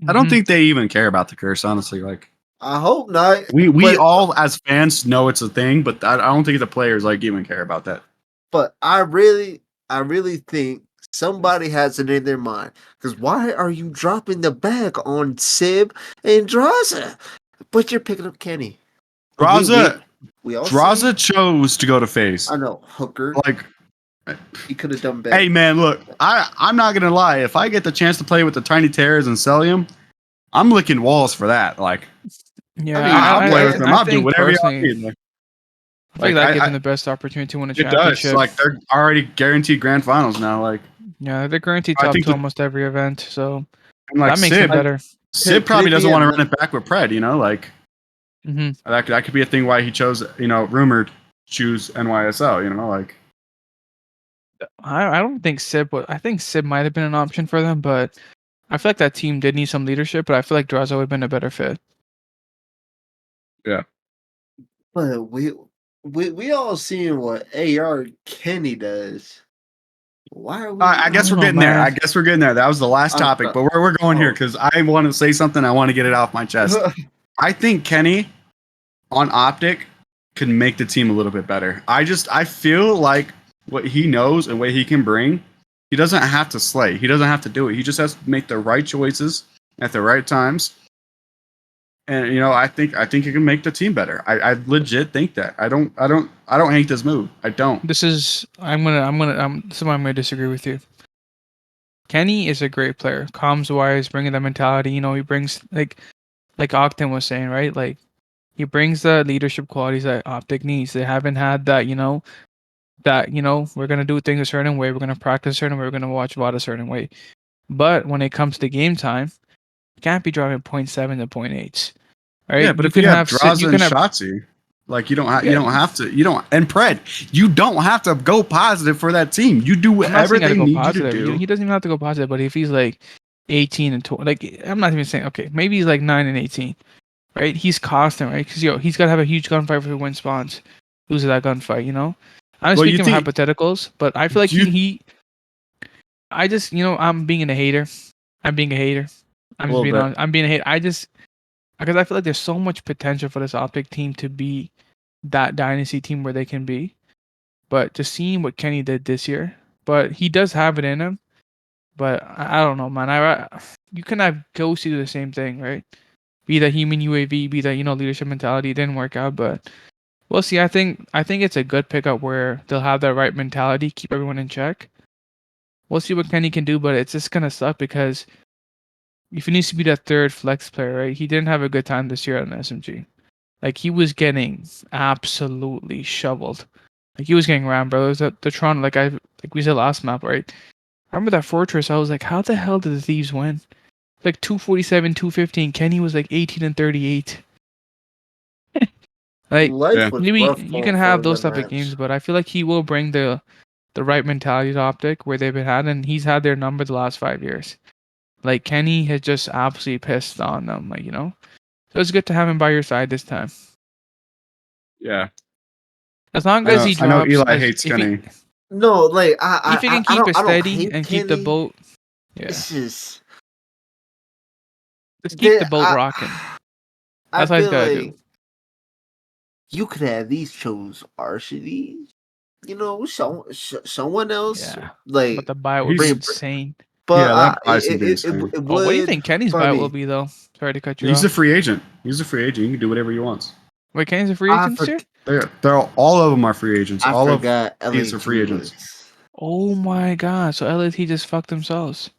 [SPEAKER 1] I don't
[SPEAKER 2] Mhm.
[SPEAKER 1] think they even care about the curse, honestly. Like
[SPEAKER 3] I hope not.
[SPEAKER 1] we
[SPEAKER 3] but,
[SPEAKER 1] all as fans know it's a thing, but I don't think the players like even care about that.
[SPEAKER 3] but I really think somebody has it in their mind. Because why are you dropping the bag on Sib and Draza? But you're picking up Kenny.
[SPEAKER 1] Draza
[SPEAKER 3] We all
[SPEAKER 1] Draza
[SPEAKER 3] see.
[SPEAKER 1] chose to go to face.
[SPEAKER 3] I know Hooker.
[SPEAKER 1] Like,
[SPEAKER 3] He could have done better.
[SPEAKER 1] hey man, look, I'm not gonna lie. If I get the chance to play with the Tiny Terrors and Celium, I'm licking walls for that. Like,
[SPEAKER 2] Yeah,
[SPEAKER 3] mean,
[SPEAKER 1] I'll play with them.
[SPEAKER 2] I
[SPEAKER 1] I'll do
[SPEAKER 2] think
[SPEAKER 1] whatever y'all
[SPEAKER 2] personally,
[SPEAKER 1] need. Like,
[SPEAKER 2] I think that gives them the best opportunity to win a
[SPEAKER 1] it does.
[SPEAKER 2] championship.
[SPEAKER 1] Like they're already guaranteed grand finals now. Like,
[SPEAKER 2] Yeah, they're guaranteed
[SPEAKER 1] I
[SPEAKER 2] top
[SPEAKER 1] think
[SPEAKER 2] to
[SPEAKER 1] the-
[SPEAKER 2] almost every event, so
[SPEAKER 1] and like
[SPEAKER 2] that makes them
[SPEAKER 1] Sid,
[SPEAKER 2] better.
[SPEAKER 1] Sid
[SPEAKER 3] Could
[SPEAKER 1] probably
[SPEAKER 3] it be
[SPEAKER 1] doesn't want to
[SPEAKER 3] a-
[SPEAKER 1] run it back with Pred. You know, like
[SPEAKER 2] Hmm.
[SPEAKER 1] that could be a thing why he chose. You know, rumored choose NYSL. You know, like
[SPEAKER 2] I don't think Sib. I think Sib might have been an option for them, but I feel like that team did need some leadership. But I feel like Draza would have been a better fit.
[SPEAKER 3] But we all seen what AR Kenny does. Why are we?
[SPEAKER 1] I guess
[SPEAKER 2] don't
[SPEAKER 1] we're
[SPEAKER 2] know,
[SPEAKER 1] getting there.
[SPEAKER 2] man.
[SPEAKER 1] I guess we're getting there. That was the last
[SPEAKER 3] I'm
[SPEAKER 1] topic,
[SPEAKER 3] not-
[SPEAKER 1] but we're going here
[SPEAKER 3] oh.
[SPEAKER 1] because I want to say something. I want to get it off my chest. I think Kenny on Optic can make the team a little bit better. I feel like what he knows and what he can bring, he doesn't have to slay. He doesn't have to do it. He just has to make the right choices at the right times. And you know, I think he can make the team better. I legit think that. I don't hate this move. I don't.
[SPEAKER 2] This is this is why I'm gonna disagree with you. Kenny is a great player, comms wise, bringing that mentality. You know, he brings like Octon was saying, right? Like he brings the leadership qualities that Optic needs. They haven't had that, we're gonna do things a certain way, we're gonna practice a certain way, we're gonna watch VOD a certain way. But when it comes to game time, you can't be driving 0.7 to 0.8s. Right?
[SPEAKER 1] Yeah, but if you have Draza and Shotzi, like you don't have and Pred, you don't have to go positive for that team. You do
[SPEAKER 2] I'm not
[SPEAKER 1] whatever
[SPEAKER 2] saying gotta
[SPEAKER 1] they
[SPEAKER 2] go
[SPEAKER 1] need
[SPEAKER 2] positive.
[SPEAKER 1] you to do.
[SPEAKER 2] He doesn't even have to go positive, but if he's like 18 and 20, like I'm not even saying okay, maybe he's like 9 and 18, right? He's costing, right? Because he's got to have a huge gunfight for win spawns. Loses that gunfight, you know. I'm
[SPEAKER 1] Well, you
[SPEAKER 2] speaking of
[SPEAKER 1] think-
[SPEAKER 2] hypotheticals, but I feel like
[SPEAKER 1] you-
[SPEAKER 2] he. I just, I'm being a hater. I'm being a hater. I'm just being
[SPEAKER 1] bit.
[SPEAKER 2] honest. I'm being a hater. Because I feel like there's so much potential for this Optic team to be that dynasty team where they can be. But just seeing what Kenny did this year, but he does have it in him. But I don't know, man. You can have Ghosty do the same thing, right? Be that human UAV, be that leadership mentality. It didn't work out, but we'll see. I think it's a good pickup where they'll have that right mentality, keep everyone in check. We'll see what Kenny can do, but it's just gonna suck because if he needs to be that third flex player, right? He didn't have a good time this year on SMG. Like he was getting absolutely shoveled. Like he was getting rammed, bro. It was the Tron, like we said last map, right? I remember that fortress. I was like, how the hell did the thieves win? Like 247, 215. Kenny was like 18 and 38. Like
[SPEAKER 3] Life was
[SPEAKER 2] maybe
[SPEAKER 3] rough
[SPEAKER 2] you can
[SPEAKER 3] for
[SPEAKER 2] have
[SPEAKER 3] the
[SPEAKER 2] those type of
[SPEAKER 3] maps.
[SPEAKER 2] games, but I feel like he will bring the right mentality to Optic where they've been had, and he's had their number the last 5 years. Like Kenny has just absolutely pissed on them, So it's good to have him by your side this time.
[SPEAKER 1] Yeah,
[SPEAKER 2] As long as he drops,
[SPEAKER 1] I know Eli
[SPEAKER 2] as-
[SPEAKER 1] hates
[SPEAKER 2] if he-
[SPEAKER 1] Kenny.
[SPEAKER 3] No, like
[SPEAKER 2] if he can
[SPEAKER 3] I
[SPEAKER 2] keep
[SPEAKER 3] don't,
[SPEAKER 2] it
[SPEAKER 3] I don't
[SPEAKER 2] steady
[SPEAKER 3] hate
[SPEAKER 2] and keep the
[SPEAKER 3] Kenny.
[SPEAKER 2] boat, yeah,
[SPEAKER 3] It's just
[SPEAKER 2] keep the boat rocking.
[SPEAKER 3] I
[SPEAKER 2] That's what he's
[SPEAKER 3] feel
[SPEAKER 2] gotta
[SPEAKER 3] like
[SPEAKER 2] do.
[SPEAKER 3] you could have these chose Arcity. Someone else.
[SPEAKER 2] Yeah,
[SPEAKER 3] Like,
[SPEAKER 2] but the buyout would
[SPEAKER 1] He's-
[SPEAKER 2] be insane.
[SPEAKER 3] but
[SPEAKER 1] Yeah, that price would be
[SPEAKER 3] it
[SPEAKER 1] insane.
[SPEAKER 3] would.
[SPEAKER 2] Oh, what do you think Kenny's buyout
[SPEAKER 3] funny.
[SPEAKER 2] will be though? Sorry to cut you
[SPEAKER 1] He's a
[SPEAKER 2] off.
[SPEAKER 1] free agent. He's a free agent. He can do whatever he wants.
[SPEAKER 2] Wait, Kenny's a free
[SPEAKER 3] I
[SPEAKER 2] agent this year?
[SPEAKER 1] They're all of them are free agents.
[SPEAKER 3] I
[SPEAKER 1] all
[SPEAKER 3] forgot
[SPEAKER 1] of these are free agents.
[SPEAKER 2] Oh my god! So LAT just fucked themselves.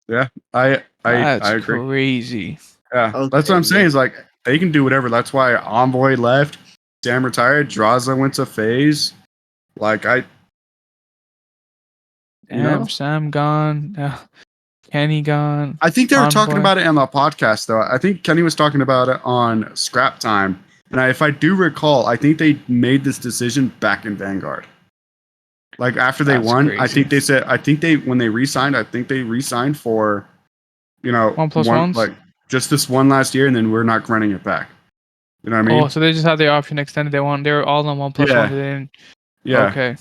[SPEAKER 1] Yeah, I
[SPEAKER 2] That's
[SPEAKER 1] agree.
[SPEAKER 2] crazy.
[SPEAKER 1] Yeah, that's what I'm saying.
[SPEAKER 3] Okay.
[SPEAKER 1] Is like they can do whatever. That's why Envoy left, Sam retired, Draza went to Phase. Like you
[SPEAKER 2] Damn,
[SPEAKER 1] know,
[SPEAKER 2] Sam gone. Kenny gone.
[SPEAKER 1] I think they were talking
[SPEAKER 2] Envoy.
[SPEAKER 1] about it on the podcast though. I think Kenny was talking about it on Scrap Time, and if I do recall, I think they made this decision back in Vanguard. Like after they
[SPEAKER 2] That's
[SPEAKER 1] won, I
[SPEAKER 2] crazy.
[SPEAKER 1] think they said. I think they when they re-signed, I think they re-signed for,
[SPEAKER 2] 1+1s?
[SPEAKER 1] like just this one last year, and then we're not running it back. You know what I mean?
[SPEAKER 2] Oh, so they just had the option extended. They were all on 1+1.
[SPEAKER 1] Yeah.
[SPEAKER 2] They didn't.
[SPEAKER 1] Yeah,
[SPEAKER 2] Okay,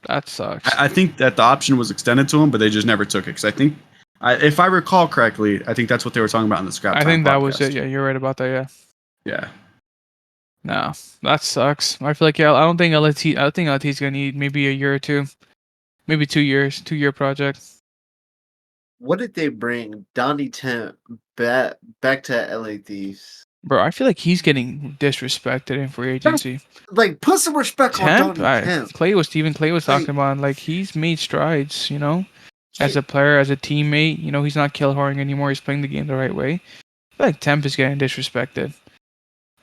[SPEAKER 2] that sucks.
[SPEAKER 1] I think that the option was extended to him, but they just never took it. Because I think, if I recall correctly, I think that's what they were talking about in the Scrap
[SPEAKER 2] I
[SPEAKER 1] Time
[SPEAKER 2] think that was it.
[SPEAKER 1] podcast.
[SPEAKER 2] Yeah, you're right about that. Yeah.
[SPEAKER 1] Yeah.
[SPEAKER 2] No, that sucks. I feel like I don't think LT. I think LT is gonna need maybe a year or two, maybe 2 years, 2 year project.
[SPEAKER 3] What did they bring Donnie Temp back to LA Thieves?
[SPEAKER 2] Bro, I feel like he's getting disrespected in free agency.
[SPEAKER 3] Like, put some respect on
[SPEAKER 2] Temp,
[SPEAKER 3] Donnie Temp.
[SPEAKER 2] Clay was talking about like he's made strides, as a player, as a teammate. He's not kill whoring anymore. He's playing the game the right way. I feel like Temp is getting disrespected.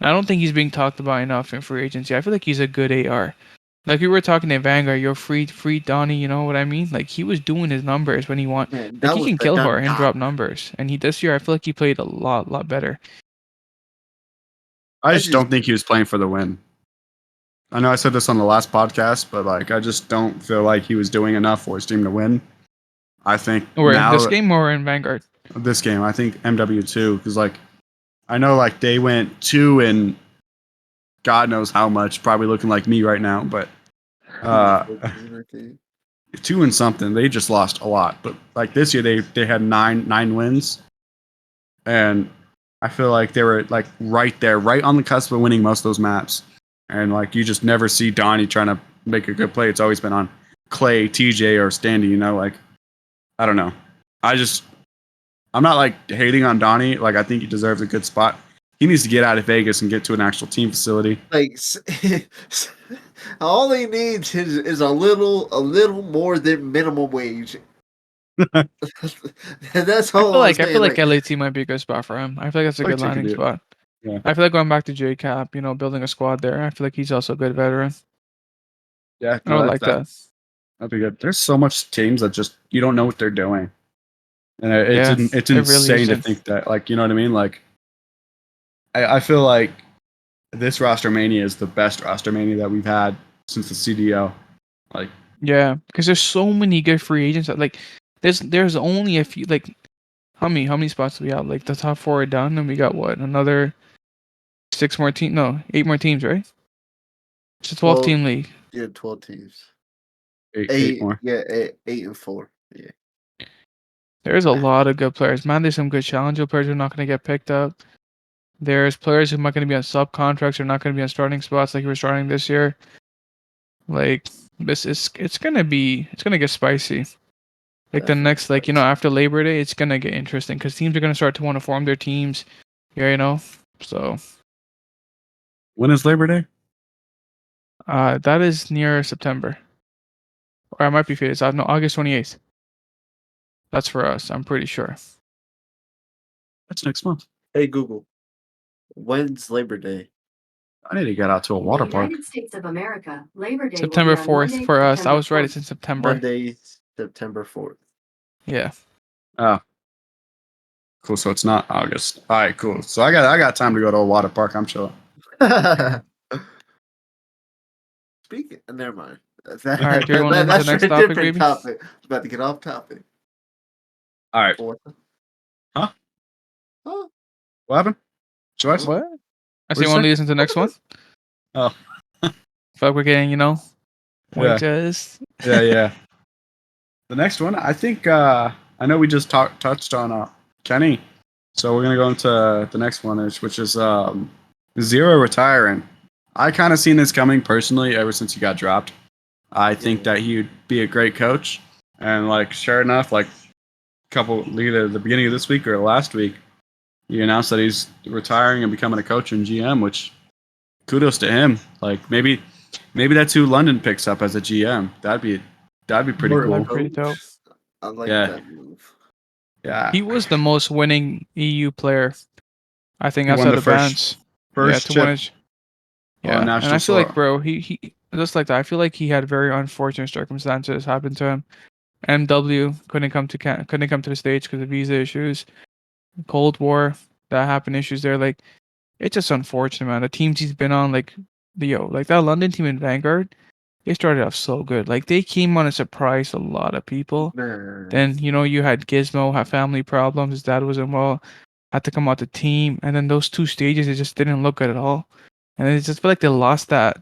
[SPEAKER 2] I don't think he's being talked about enough in free agency. I feel like he's a good AR. Like we were talking to Vanguard, you're free Donnie, you know what I mean? Like he was doing his numbers when he want.
[SPEAKER 3] Man,
[SPEAKER 2] Like
[SPEAKER 3] that
[SPEAKER 2] he
[SPEAKER 3] was
[SPEAKER 2] can
[SPEAKER 3] the
[SPEAKER 2] kill
[SPEAKER 3] done
[SPEAKER 2] her and drop numbers. And this year I feel like he played a lot better.
[SPEAKER 1] I just don't think he was playing for the win. I know I said this on the last podcast, but like I just don't feel like he was doing enough for his team to win. I think
[SPEAKER 2] Or in
[SPEAKER 1] now
[SPEAKER 2] this game or in Vanguard.
[SPEAKER 1] this game, I think MW2 because like I know like they went 2 and God knows how much, probably looking like me right now, but 2 and something. They just lost a lot, but like this year they had nine wins, and I feel like they were like right there, right on the cusp of winning most of those maps. And like you just never see Donnie trying to make a good play. It's always been on Clay, TJ, or Standy. Like I don't know. I'm not like hating on Donnie. Like I think he deserves a good spot. He needs to get out of Vegas and get to an actual team facility.
[SPEAKER 3] Like all he needs is a little more than minimum wage. That's all.
[SPEAKER 2] I feel like LAT might be a good spot for him. I feel like that's a good landing spot.
[SPEAKER 1] Yeah.
[SPEAKER 2] I feel like going back to JCap, building a squad there. I feel like he's also a good veteran.
[SPEAKER 1] Yeah,
[SPEAKER 2] I would like that.
[SPEAKER 1] That'd be good. There's so much teams that just you don't know what they're doing, and it's insane to think that. Like you know what I mean? Like I feel like this roster mania is the best roster mania that we've had since the CDO. Like
[SPEAKER 2] yeah, because there's so many good free agents. Like there's only a few. Like how many spots do we have? Like the top 4 are done, and we got what, another 6 more teams? No, 8 more teams, right? It's a 12-team league.
[SPEAKER 3] Yeah, 12 teams.
[SPEAKER 1] 8 more.
[SPEAKER 3] Yeah, 8 and 4. Yeah.
[SPEAKER 2] There's a lot of good players. Man, there's some good challenger players who are not going to get picked up. There's players who are not going to be on subcontracts or not going to be on starting spots like you were starting this year. Like it's gonna get spicy. Like the next, like after Labor Day, it's gonna get interesting because teams are gonna start to want to form their teams. Yeah, So
[SPEAKER 1] when is Labor Day?
[SPEAKER 2] that is near September, or I might be faded. No, August 28th. That's for us. I'm pretty sure.
[SPEAKER 1] That's next month.
[SPEAKER 3] Hey Google, when's Labor Day?
[SPEAKER 1] I need to get out to a water park.
[SPEAKER 4] United States of America, Labor Day.
[SPEAKER 2] September 4th for us. I was right. It's in September.
[SPEAKER 3] Monday, September 4th.
[SPEAKER 2] Yeah.
[SPEAKER 1] Oh. Cool. So it's not August. All right. Cool. So I got time to go to a water park. I'm chilling.
[SPEAKER 3] Speaking. Never mind.
[SPEAKER 2] All right. Do you want to move to the next topic, baby?
[SPEAKER 3] Topic. About to get off topic.
[SPEAKER 1] All right. Huh?
[SPEAKER 3] Huh?
[SPEAKER 1] What happened? Choice?
[SPEAKER 2] What? I see. Want to listen to the next one?
[SPEAKER 1] Oh.
[SPEAKER 2] Fuck, we're getting, wages.
[SPEAKER 1] Yeah. The next one, I think, I know we just touched on Kenny, so we're gonna go into the next one, which is Zero retiring. I kind of seen this coming personally ever since he got dropped. I think that he would be a great coach, and like sure enough, like either the beginning of this week or last week, he announced that he's retiring and becoming a coach in GM, which kudos to him. Like maybe that's who London picks up as a GM. That'd be pretty cool.
[SPEAKER 2] Pretty dope.
[SPEAKER 3] I like that move.
[SPEAKER 1] Yeah.
[SPEAKER 2] He was the most winning EU player, I think, outside the bands.
[SPEAKER 1] First chip.
[SPEAKER 2] Yeah, and I feel like, bro, he just like that. I feel like he had very unfortunate circumstances happen to him. MW couldn't come to the States because of visa issues. Cold War, that happened, issues there. Like, it's just unfortunate, man. The teams he's been on, like that London team in Vanguard, they started off so good. Like, they came on and surprised a lot of people. Then, you had Gizmo, had family problems. His dad wasn't well, had to come out the team. And then those 2 stages, it just didn't look good at all. And it just felt like they lost that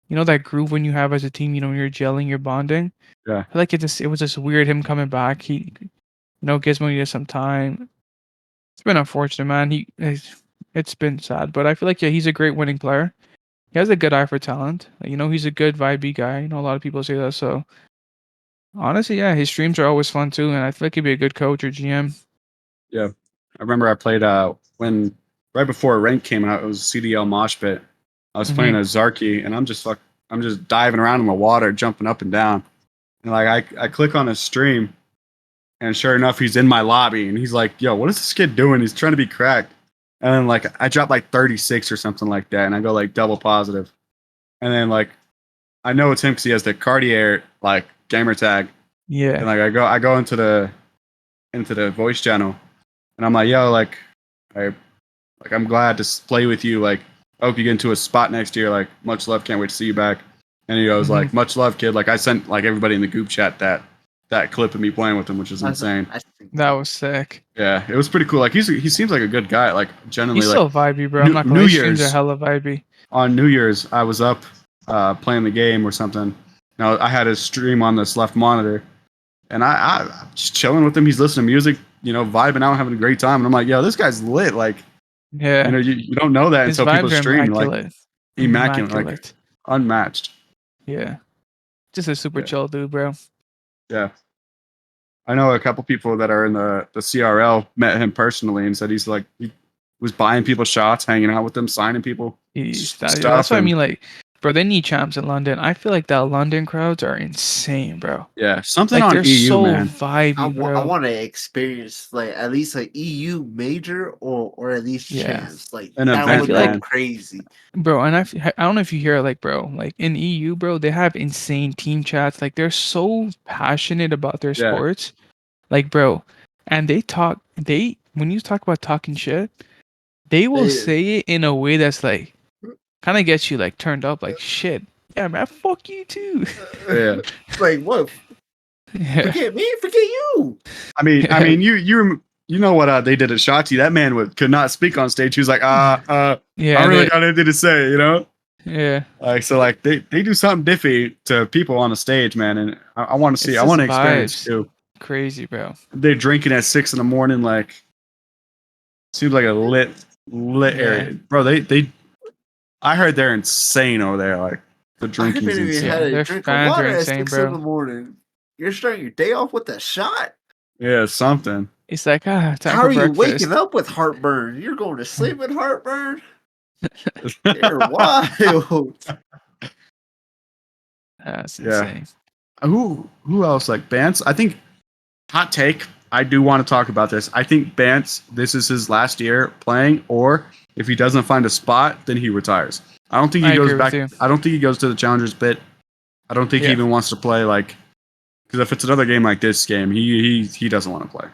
[SPEAKER 2] you know that groove when you have as a team. You know, when you're gelling, you're bonding.
[SPEAKER 1] Yeah.
[SPEAKER 2] I feel like it was just weird him coming back. He, Gizmo needed some time. It's been unfortunate, man. It's been sad, but I feel like he's a great winning player. He has a good eye for talent. He's a good vibey guy. A lot of people say that. So honestly, yeah, his streams are always fun too, and I feel like he'd be a good coach or GM.
[SPEAKER 1] Yeah. I remember I played when right before rank came out, it was CDL Mosh Pit. I was playing as Zarky, and I'm just diving around in the water, jumping up and down. And like I click on his stream, and sure enough, he's in my lobby, and he's like, "Yo, what is this kid doing? He's trying to be cracked." And then like I dropped like 36 or something like that, and I go like double positive. And then like I know it's him because he has the Cartier like gamer tag,
[SPEAKER 2] Yeah.
[SPEAKER 1] and like I go into the voice channel, and I'm like, "Yo, I'm glad to play with you. Like, I hope you get into a spot next year. Like, much love. Can't wait to see you back." And he goes like, "Much love, kid." Like I sent like everybody in the group chat that clip of me playing with him, which is insane.
[SPEAKER 2] That was sick.
[SPEAKER 1] Yeah, it was pretty cool. Like he seems like a good guy. Like generally,
[SPEAKER 2] He's
[SPEAKER 1] like
[SPEAKER 2] so vibey, bro. I'm not gonna
[SPEAKER 1] New
[SPEAKER 2] lie. His streams are
[SPEAKER 1] Year's
[SPEAKER 2] hella vibey.
[SPEAKER 1] on New Year's, I was up playing the game or something. Now I had his stream on this left monitor, and I just chilling with him. He's listening to music, vibing out, having a great time. And I'm like, "Yo, this guy's lit." Like,
[SPEAKER 2] Yeah.
[SPEAKER 1] you don't know that
[SPEAKER 2] His
[SPEAKER 1] until people
[SPEAKER 2] vibes are
[SPEAKER 1] stream. Like
[SPEAKER 2] immaculate.
[SPEAKER 1] immaculate, like unmatched.
[SPEAKER 2] Yeah. Just a super
[SPEAKER 1] Yeah.
[SPEAKER 2] chill dude, bro.
[SPEAKER 1] Yeah. I know a couple people that are in the CRL met him personally and said he was buying people shots, hanging out with them, signing people stuff.
[SPEAKER 2] That's what I mean. Like, bro, they need champs in London. I feel like that London crowds are insane, bro.
[SPEAKER 1] Yeah, something
[SPEAKER 2] Like
[SPEAKER 1] on
[SPEAKER 2] they're
[SPEAKER 1] EU,
[SPEAKER 2] so
[SPEAKER 1] man.
[SPEAKER 2] vibey, bro.
[SPEAKER 3] I want to experience like at least like EU major or at least
[SPEAKER 2] Yeah.
[SPEAKER 3] champs. Like
[SPEAKER 1] An
[SPEAKER 3] that
[SPEAKER 1] event,
[SPEAKER 3] would
[SPEAKER 2] man.
[SPEAKER 3] go crazy.
[SPEAKER 2] Bro, and I don't know if you hear like, bro, like in EU, bro, they have insane team chats. Like they're so passionate about their
[SPEAKER 1] Yeah.
[SPEAKER 2] sports. Like, bro, and when you talk about talking shit, they will say it in a way that's like kind of gets you like turned up, like shit. Yeah, man, fuck you too.
[SPEAKER 1] Yeah.
[SPEAKER 3] Like what?
[SPEAKER 2] Yeah.
[SPEAKER 3] Forget me, forget you.
[SPEAKER 1] I mean, you know what they did at Shotzi. That man could not speak on stage. He was like,
[SPEAKER 2] Yeah,
[SPEAKER 1] I don't really got anything to say,
[SPEAKER 2] Yeah.
[SPEAKER 1] Like so, like they do something diffy to people on the stage, man. And I want to see,
[SPEAKER 2] It's
[SPEAKER 1] I want to
[SPEAKER 2] just
[SPEAKER 1] experience
[SPEAKER 2] vibes.
[SPEAKER 1] too.
[SPEAKER 2] Crazy, bro.
[SPEAKER 1] They're drinking at 6 a.m. Like seems like a lit area, bro. They I heard they're insane over there. Like the
[SPEAKER 3] I
[SPEAKER 1] drinking's
[SPEAKER 3] haven't even
[SPEAKER 1] insane.
[SPEAKER 3] had a
[SPEAKER 2] Their
[SPEAKER 3] drink of
[SPEAKER 2] fans are
[SPEAKER 3] water at
[SPEAKER 2] insane,
[SPEAKER 3] 6
[SPEAKER 2] bro.
[SPEAKER 3] in the morning. You're starting your day off with a shot.
[SPEAKER 1] Yeah, something.
[SPEAKER 2] It's like time
[SPEAKER 3] How
[SPEAKER 2] for
[SPEAKER 3] are you
[SPEAKER 2] breakfast.
[SPEAKER 3] waking up with heartburn? You're going to sleep with heartburn. You're wild.
[SPEAKER 2] That's
[SPEAKER 1] Yeah.
[SPEAKER 2] insane.
[SPEAKER 1] Who else? Like Bance? I think hot take. I do want to talk about this. I think Bance, this is his last year playing, or if he doesn't find a spot, then he retires. I don't think he goes back. I don't think he goes to the Challengers bit. I don't think he even wants to play because if it's another game like this game, he doesn't want to play.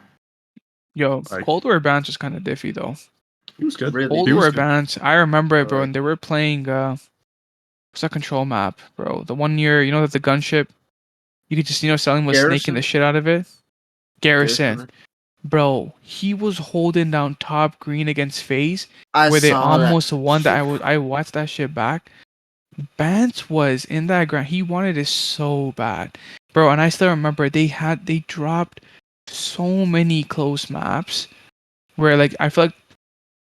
[SPEAKER 2] Yo, Cold War Bance was kind of diffy though.
[SPEAKER 1] He was good.
[SPEAKER 3] Really?
[SPEAKER 2] Cold
[SPEAKER 1] He was
[SPEAKER 2] War
[SPEAKER 1] good.
[SPEAKER 2] Bance, I remember it, bro, and they were playing what's that control map, bro? The one year, that the gunship, you could just, Selling was snaking the shit out of it. Garrison. Bro, he was holding down top green against FaZe, where they almost won that. I watched that shit back. Bance was in that ground. He wanted it so bad, bro. And I still remember they dropped so many close maps where like I feel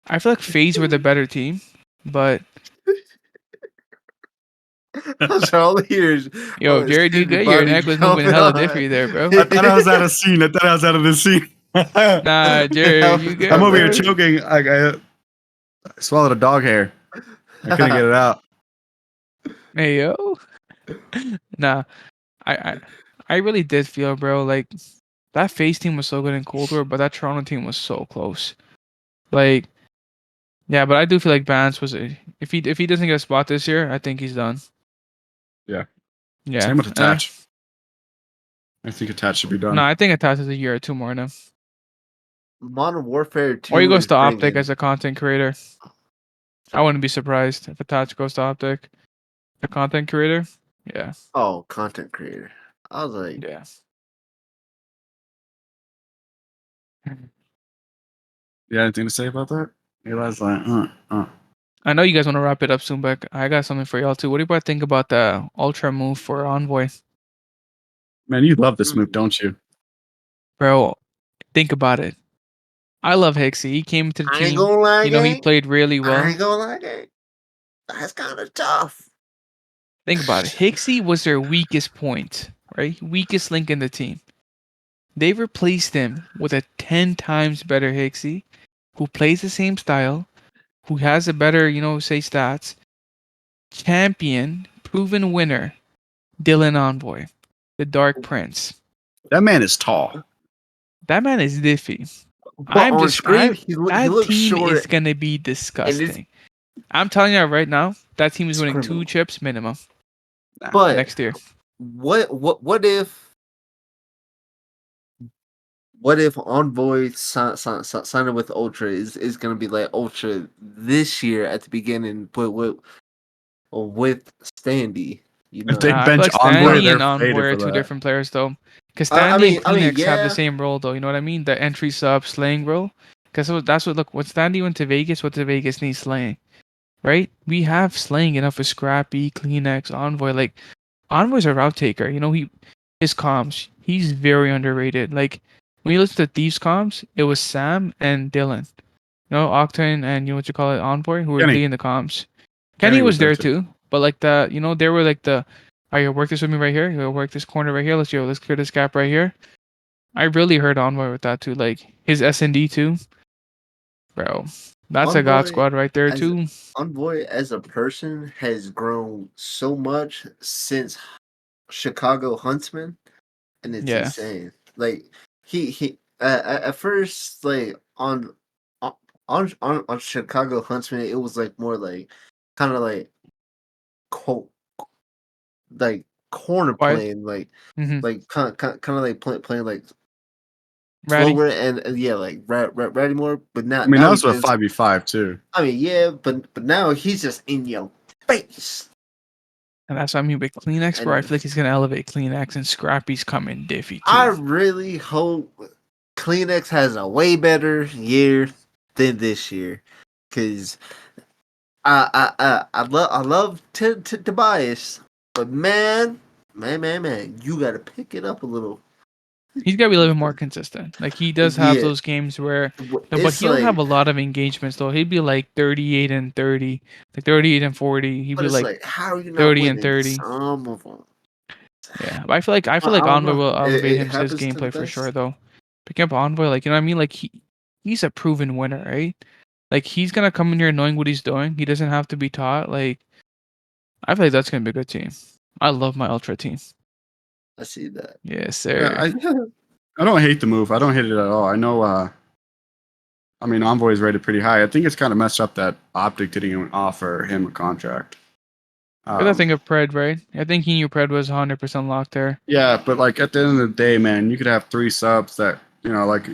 [SPEAKER 2] like FaZe were the better team, but
[SPEAKER 3] That's all here's.
[SPEAKER 2] yo, Jared, you good? Your neck was moving hella diffy there, bro.
[SPEAKER 1] I thought I was out of scene. I thought I was out of the scene.
[SPEAKER 2] Nah, Jared, you good?
[SPEAKER 1] I'm over here
[SPEAKER 2] bro?
[SPEAKER 1] choking. I swallowed a dog hair. I couldn't get it out.
[SPEAKER 2] Hey yo. Nah, I really did feel, bro, like that FaZe team was so good in Cold War, but that Toronto team was so close. Like, yeah, but I do feel like Bance was if he doesn't get a spot this year, I think he's done.
[SPEAKER 1] Yeah.
[SPEAKER 2] Yeah.
[SPEAKER 1] Same with Attach. I think Attach should be done.
[SPEAKER 2] No, I think Attach is a year or two more now.
[SPEAKER 3] Modern Warfare 2.
[SPEAKER 2] Or he goes to Optic as a content creator. I wouldn't be surprised if Attach goes to Optic. A content creator? Yeah.
[SPEAKER 3] Oh, content creator. I was like,
[SPEAKER 2] Yeah.
[SPEAKER 1] You got anything to say about that? Eli's like,
[SPEAKER 2] I know you guys want to wrap it up soon, but I got something for y'all too. What do you guys think about the ultra move for Envoy,
[SPEAKER 1] Man, you love this move, don't you?
[SPEAKER 2] bro? Think about it. I love Hixie. He came to the
[SPEAKER 3] I ain't
[SPEAKER 2] team.
[SPEAKER 3] gonna lie,
[SPEAKER 2] You know, he
[SPEAKER 3] gang.
[SPEAKER 2] played really
[SPEAKER 3] I
[SPEAKER 2] well.
[SPEAKER 3] ain't gonna lie, gang. That's kind of tough.
[SPEAKER 2] Think about it. Hixie was their weakest point, right? Weakest link in the team. They replaced him with a 10 times better Hixie who plays the same style, who has a better, say stats, champion, proven winner, Dylan Envoy, the Dark Prince.
[SPEAKER 1] That man is tall.
[SPEAKER 2] That man is diffy.
[SPEAKER 3] But on screen, he
[SPEAKER 2] That
[SPEAKER 3] looks
[SPEAKER 2] team is
[SPEAKER 3] short,
[SPEAKER 2] gonna be
[SPEAKER 3] and it's
[SPEAKER 2] disgusting. I'm telling you right now, that team is winning 2
[SPEAKER 3] criminal.
[SPEAKER 2] chips minimum
[SPEAKER 3] But
[SPEAKER 2] next year.
[SPEAKER 3] what if Envoy signing with Ultra is gonna be like Ultra this year at the beginning, but with Standy, you
[SPEAKER 1] If they
[SPEAKER 3] know.
[SPEAKER 2] I feel
[SPEAKER 1] bench
[SPEAKER 2] like
[SPEAKER 1] Envoy,
[SPEAKER 2] Standy and
[SPEAKER 1] they're
[SPEAKER 2] Envoy
[SPEAKER 1] faded
[SPEAKER 2] are
[SPEAKER 1] for
[SPEAKER 2] two
[SPEAKER 1] that.
[SPEAKER 2] different players though. Because
[SPEAKER 3] I
[SPEAKER 2] Standy and
[SPEAKER 3] mean,
[SPEAKER 2] Kleenex have the
[SPEAKER 3] yeah,
[SPEAKER 2] same role though. You know what I mean? The entry sub slaying role. Because that's what look. When Standy went to Vegas, what did Vegas need slaying? Right? We have slaying enough for Scrappy, Kleenex, Envoy. Like Envoy's a route taker. You know his comms. He's very underrated. Like when you listen to Thieves comms, it was Sam and Dylan. You know, Octane and what you call it, Envoy, who were
[SPEAKER 1] Kenny.
[SPEAKER 2] leading the comms.
[SPEAKER 1] Kenny
[SPEAKER 2] Kenny
[SPEAKER 1] was
[SPEAKER 2] was
[SPEAKER 1] there
[SPEAKER 2] there
[SPEAKER 1] too.
[SPEAKER 2] too, but like they were like are you work this with me right here? You work this corner right here. Let's clear this gap right here. I really heard Envoy with that too. Like his S&D too, bro. That's a god
[SPEAKER 3] Envoy
[SPEAKER 2] squad right there
[SPEAKER 3] as
[SPEAKER 2] too.
[SPEAKER 3] Envoy as a person has grown so much since Chicago Huntsman, and it's
[SPEAKER 2] Yeah,
[SPEAKER 3] insane. Like he at first like on on Chicago Huntsman, it was like more like kind of like co- like corner
[SPEAKER 2] quiet.
[SPEAKER 3] playing,
[SPEAKER 2] Mm-hmm.
[SPEAKER 3] like kind of like playing like
[SPEAKER 2] Ratty.
[SPEAKER 3] slower and yeah, like ready more. But
[SPEAKER 1] I mean, that
[SPEAKER 3] now he
[SPEAKER 1] was a
[SPEAKER 3] just
[SPEAKER 1] 5v5 too.
[SPEAKER 3] I mean yeah, but now he's just in your face.
[SPEAKER 2] And that's what I mean with Kleenex, bro. I
[SPEAKER 3] And
[SPEAKER 2] feel like he's gonna elevate Kleenex and Scrappy's coming diffy
[SPEAKER 3] I
[SPEAKER 2] too.
[SPEAKER 3] really hope Kleenex has a way better year than this year, because I love Tobias, but man, you got to pick it up a little.
[SPEAKER 2] He's gotta be a little bit more consistent. Like he does have
[SPEAKER 3] Yeah,
[SPEAKER 2] those games where no, but
[SPEAKER 3] it's
[SPEAKER 2] he'll have
[SPEAKER 3] like,
[SPEAKER 2] a lot of engagements though. He'd be like 38 and 30, like 38 and 40. He'd
[SPEAKER 3] but
[SPEAKER 2] be
[SPEAKER 3] it's
[SPEAKER 2] like
[SPEAKER 3] like, how are you not
[SPEAKER 2] 30 and
[SPEAKER 3] winning
[SPEAKER 2] 30.
[SPEAKER 3] some of them?
[SPEAKER 2] Yeah, but I feel like
[SPEAKER 3] I don't
[SPEAKER 2] Envoy
[SPEAKER 3] know.
[SPEAKER 2] will elevate
[SPEAKER 3] It
[SPEAKER 2] his
[SPEAKER 3] happens to the
[SPEAKER 2] gameplay for sure
[SPEAKER 3] best.
[SPEAKER 2] though. Picking up Envoy, like you know what I mean? Like he's a proven winner, right? Like he's gonna come in here knowing what he's doing. He doesn't have to be taught. Like I feel like that's gonna be a good team. I love my ultra team.
[SPEAKER 3] I see that.
[SPEAKER 2] Yes,
[SPEAKER 1] Yeah,
[SPEAKER 2] sir.
[SPEAKER 1] I don't hate the move. I don't hate it at all. I know. I mean, Envoy is rated pretty high. I think it's kind of messed up that Optic didn't even offer him a contract.
[SPEAKER 2] But I think of Pred, right? I think he knew Pred was 100% locked there.
[SPEAKER 1] Yeah, but like at the end of the day, man, you could have 3 subs that like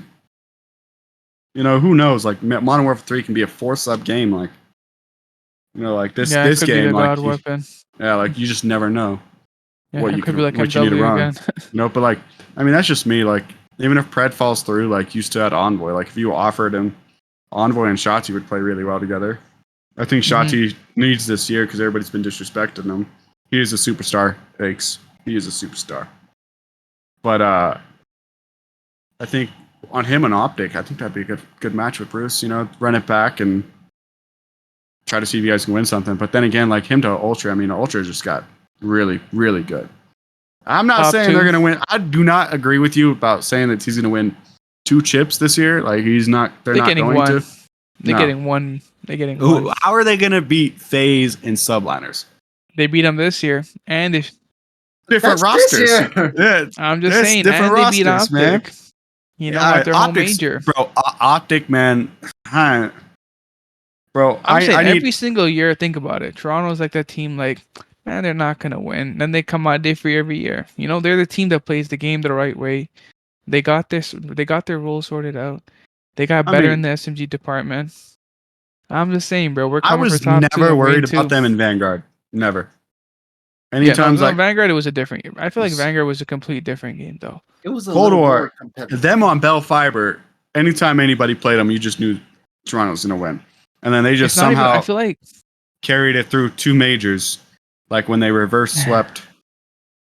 [SPEAKER 1] who knows? Like Modern Warfare 3 can be a 4 sub game. Like like this
[SPEAKER 2] Yeah, it
[SPEAKER 1] this
[SPEAKER 2] could be
[SPEAKER 1] game,
[SPEAKER 2] the
[SPEAKER 1] like
[SPEAKER 2] god weapon.
[SPEAKER 1] like you just never know
[SPEAKER 2] Yeah, it could be like
[SPEAKER 1] what you need to
[SPEAKER 2] MW
[SPEAKER 1] run.
[SPEAKER 2] again.
[SPEAKER 1] But like I mean, that's just me. Like even if Pred falls through, like you still had Envoy. Like if you offered him Envoy and Shotzi would play really well together. I think Shotzi needs this year because everybody's been disrespecting him. He is a superstar, Fakes. He is a superstar. But I think on him and Optic, I think that'd be a good match with Bruce. Run it back and try to see if you guys can win something. But then again, like him to Ultra, I mean, Ultra just got really, really good. I'm not
[SPEAKER 2] Top
[SPEAKER 1] saying
[SPEAKER 2] 2.
[SPEAKER 1] they're gonna win. I do not agree with you about saying that he's gonna win 2 chips this year. Like he's not. They're
[SPEAKER 2] They're
[SPEAKER 1] not
[SPEAKER 2] getting
[SPEAKER 1] going
[SPEAKER 2] one.
[SPEAKER 1] to.
[SPEAKER 2] They're
[SPEAKER 1] No.
[SPEAKER 2] getting one. They're getting one.
[SPEAKER 1] How are they gonna beat FaZe and Subliners?
[SPEAKER 2] They beat them this year, and they,
[SPEAKER 1] Different
[SPEAKER 3] That's this
[SPEAKER 1] rosters.
[SPEAKER 3] year.
[SPEAKER 1] Yeah,
[SPEAKER 2] I'm just
[SPEAKER 1] that's
[SPEAKER 2] saying,
[SPEAKER 1] different
[SPEAKER 2] and they beat
[SPEAKER 1] rosters, man.
[SPEAKER 2] Optic. You know, at their home major.
[SPEAKER 1] Bro. Optic, man. Bro,
[SPEAKER 2] I'm saying
[SPEAKER 1] I need.
[SPEAKER 2] every single year. Think about it. Toronto's like that team. Like, man, they're not gonna win. Then they come out different every year. You know, they're the team that plays the game the right way. They got this. They got their roles sorted out. They got
[SPEAKER 1] I
[SPEAKER 2] better
[SPEAKER 1] mean,
[SPEAKER 2] in the SMG department. I'm just saying, bro. We're
[SPEAKER 1] I
[SPEAKER 2] coming for
[SPEAKER 1] was
[SPEAKER 2] top 2
[SPEAKER 1] never
[SPEAKER 2] and win
[SPEAKER 1] worried
[SPEAKER 2] 2.
[SPEAKER 1] about them in Vanguard. Never.
[SPEAKER 2] Yeah, no,
[SPEAKER 1] Anytime's like
[SPEAKER 2] Vanguard. It was a different game. I feel like
[SPEAKER 1] Yes.
[SPEAKER 2] Vanguard was a complete different game, though.
[SPEAKER 3] It was a
[SPEAKER 1] Cold
[SPEAKER 3] little
[SPEAKER 1] War.
[SPEAKER 3] more competitive.
[SPEAKER 1] Them on Bell Fiber. Anytime anybody played them, you just knew Toronto was gonna win. and then they just
[SPEAKER 2] It's not even. I
[SPEAKER 1] somehow
[SPEAKER 2] feel like
[SPEAKER 1] carried it through 2 majors, like when they reverse swept.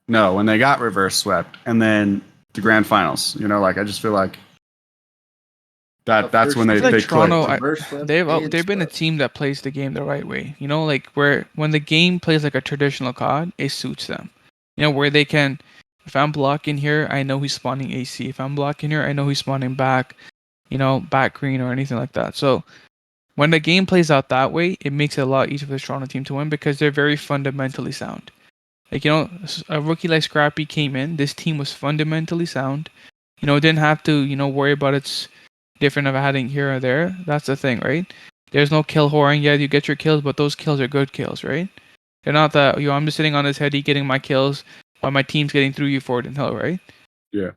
[SPEAKER 1] No, when they got reverse swept, and then the grand finals. You know, like I just feel like that's when
[SPEAKER 2] I
[SPEAKER 1] they
[SPEAKER 2] feel like
[SPEAKER 1] they click.
[SPEAKER 2] Toronto.
[SPEAKER 3] Reverse swept and
[SPEAKER 2] They've been a
[SPEAKER 3] swept.
[SPEAKER 2] team that plays the game the right way. You know, like where when the game plays like a traditional COD, it suits them. You know, where they can. If I'm blocking here, I know he's spawning AC. If I'm blocking here, I know he's spawning back. You know, back green or anything like that. So when the game plays out that way, it makes it a lot easier for the Toronto team to win because they're very fundamentally sound. Like, you know, a rookie like Scrappy came in. This team was fundamentally sound. You know, didn't have to, you know, worry about it's different of adding here or there. That's the thing, right? There's no kill whoring. Yeah, you get your kills, but those kills are good kills, right? They're not that, yo, I'm just sitting on this heady getting my kills while my team's getting through you forward and hill, right?
[SPEAKER 1] Yeah.